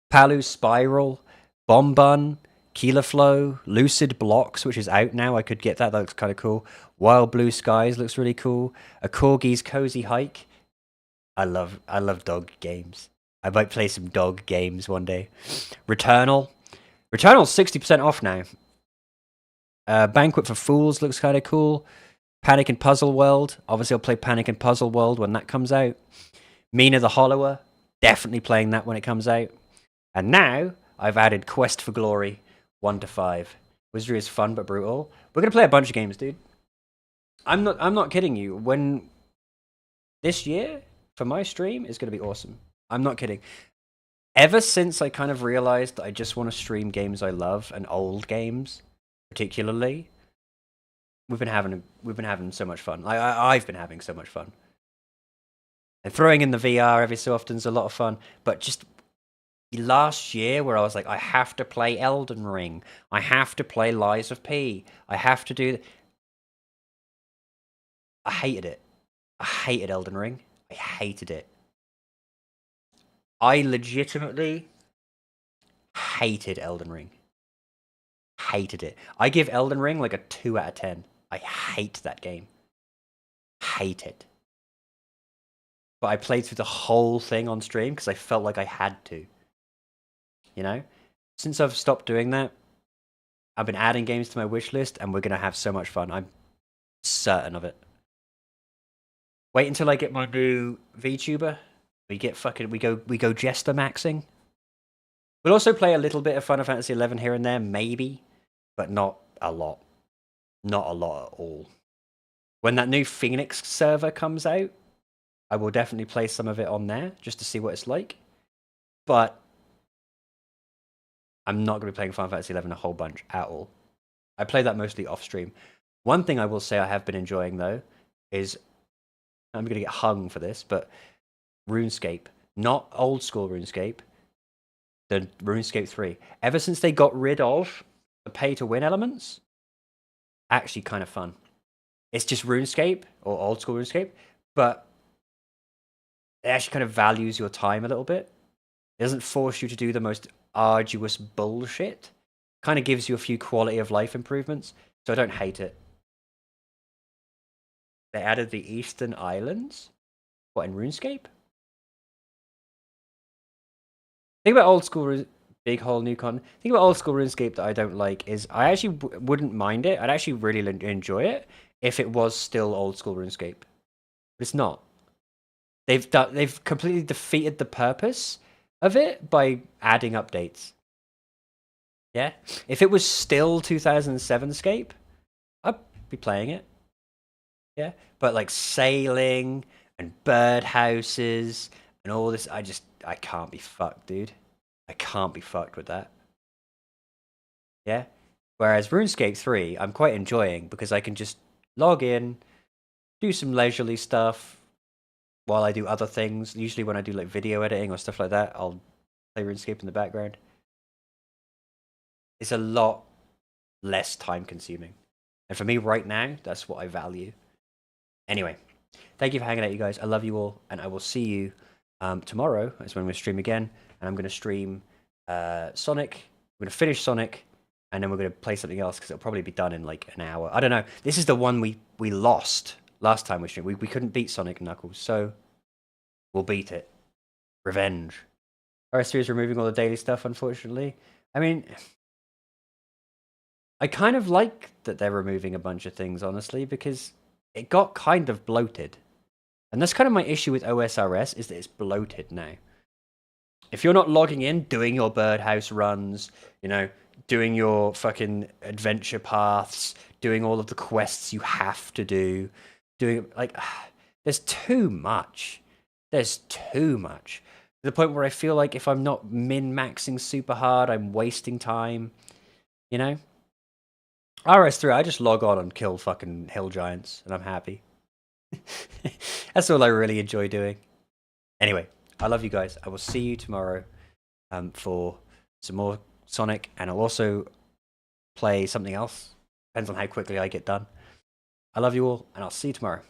[SPEAKER 4] Palu Spiral, Bombun, Keeler Flow, Lucid Blocks, which is out now. I could get that. That looks kind of cool. Wild Blue Skies looks really cool. A Corgi's Cozy Hike. I love dog games. I might play some dog games one day. Returnal. Returnal's 60% off now. Banquet for Fools looks kind of cool. Panic and Puzzle World. Obviously, I'll play Panic and Puzzle World when that comes out. Mina the Hollower. Definitely playing that when it comes out. And now, I've added Quest for Glory 1 to 5. Wizardry is fun but brutal. We're going to play a bunch of games, dude. I'm not kidding you. When this year, for my stream, is going to be awesome. I'm not kidding. Ever since I kind of realized that I just want to stream games I love, and old games, particularly, we've been having so much fun. I've been having so much fun. And throwing in the VR every so often is a lot of fun. But just last year, where I was like, I have to play Elden Ring, I have to play Lies of P, I have to do. I hated it. I hated Elden Ring. I hated it. I legitimately hated Elden Ring. Hated it. I give Elden Ring like a 2 out of 10. I hate that game. Hate it. But I played through the whole thing on stream because I felt like I had to. You know? Since I've stopped doing that, I've been adding games to my wish list, and we're going to have so much fun. I'm certain of it. Wait until I get my new VTuber. We go jester maxing. We'll also play a little bit of Final Fantasy XI here and there, maybe, but not a lot. Not a lot at all. When that new Phoenix server comes out, I will definitely play some of it on there just to see what it's like. But I'm not going to be playing Final Fantasy XI a whole bunch at all. I play that mostly off stream. One thing I will say I have been enjoying though is, I'm going to get hung for this, but RuneScape. Not old school RuneScape. The RuneScape 3. Ever since they got rid of the pay-to-win elements, actually kind of fun. It's just RuneScape, or old school RuneScape, but it actually kind of values your time a little bit. It doesn't force you to do the most arduous bullshit. Kind of gives you a few quality of life improvements, so I don't hate it. They added the Eastern Islands? What, in RuneScape? Think about old school big whole new con. Think about old school RuneScape that I don't like is I actually wouldn't mind it. I'd actually really enjoy it if it was still old school RuneScape. But it's not. They've completely defeated the purpose of it by adding updates. Yeah? If it was still 2007 Scape, I'd be playing it. Yeah? But like sailing and birdhouses and all this, I can't be fucked, dude. I can't be fucked with that. Yeah? Whereas RuneScape 3, I'm quite enjoying because I can just log in, do some leisurely stuff while I do other things. Usually when I do like video editing or stuff like that, I'll play RuneScape in the background. It's a lot less time consuming. And for me right now, that's what I value. Anyway, thank you for hanging out, you guys. I love you all, and I will see you tomorrow. That's when we stream again, and I'm going to stream Sonic. We're going to finish Sonic, and then we're going to play something else because it'll probably be done in like an hour. I don't know. This is the one we lost last time we streamed. We couldn't beat Sonic and Knuckles, so we'll beat it. Revenge. RS3 is removing all the daily stuff, unfortunately. I mean, I kind of like that they're removing a bunch of things, honestly, because it got kind of bloated. And that's kind of my issue with OSRS, is that it's bloated now. If you're not logging in, doing your birdhouse runs, you know, doing your fucking adventure paths, doing all of the quests you have to do, doing, like, there's too much. There's too much. To the point where I feel like if I'm not min-maxing super hard, I'm wasting time. You know? RS3, I just log on and kill fucking hill giants, and I'm happy. That's all I really enjoy doing. Anyway, I love you guys. I will see you tomorrow for some more Sonic, and I'll also play something else. Depends on how quickly I get done. I love you all, and I'll see you tomorrow.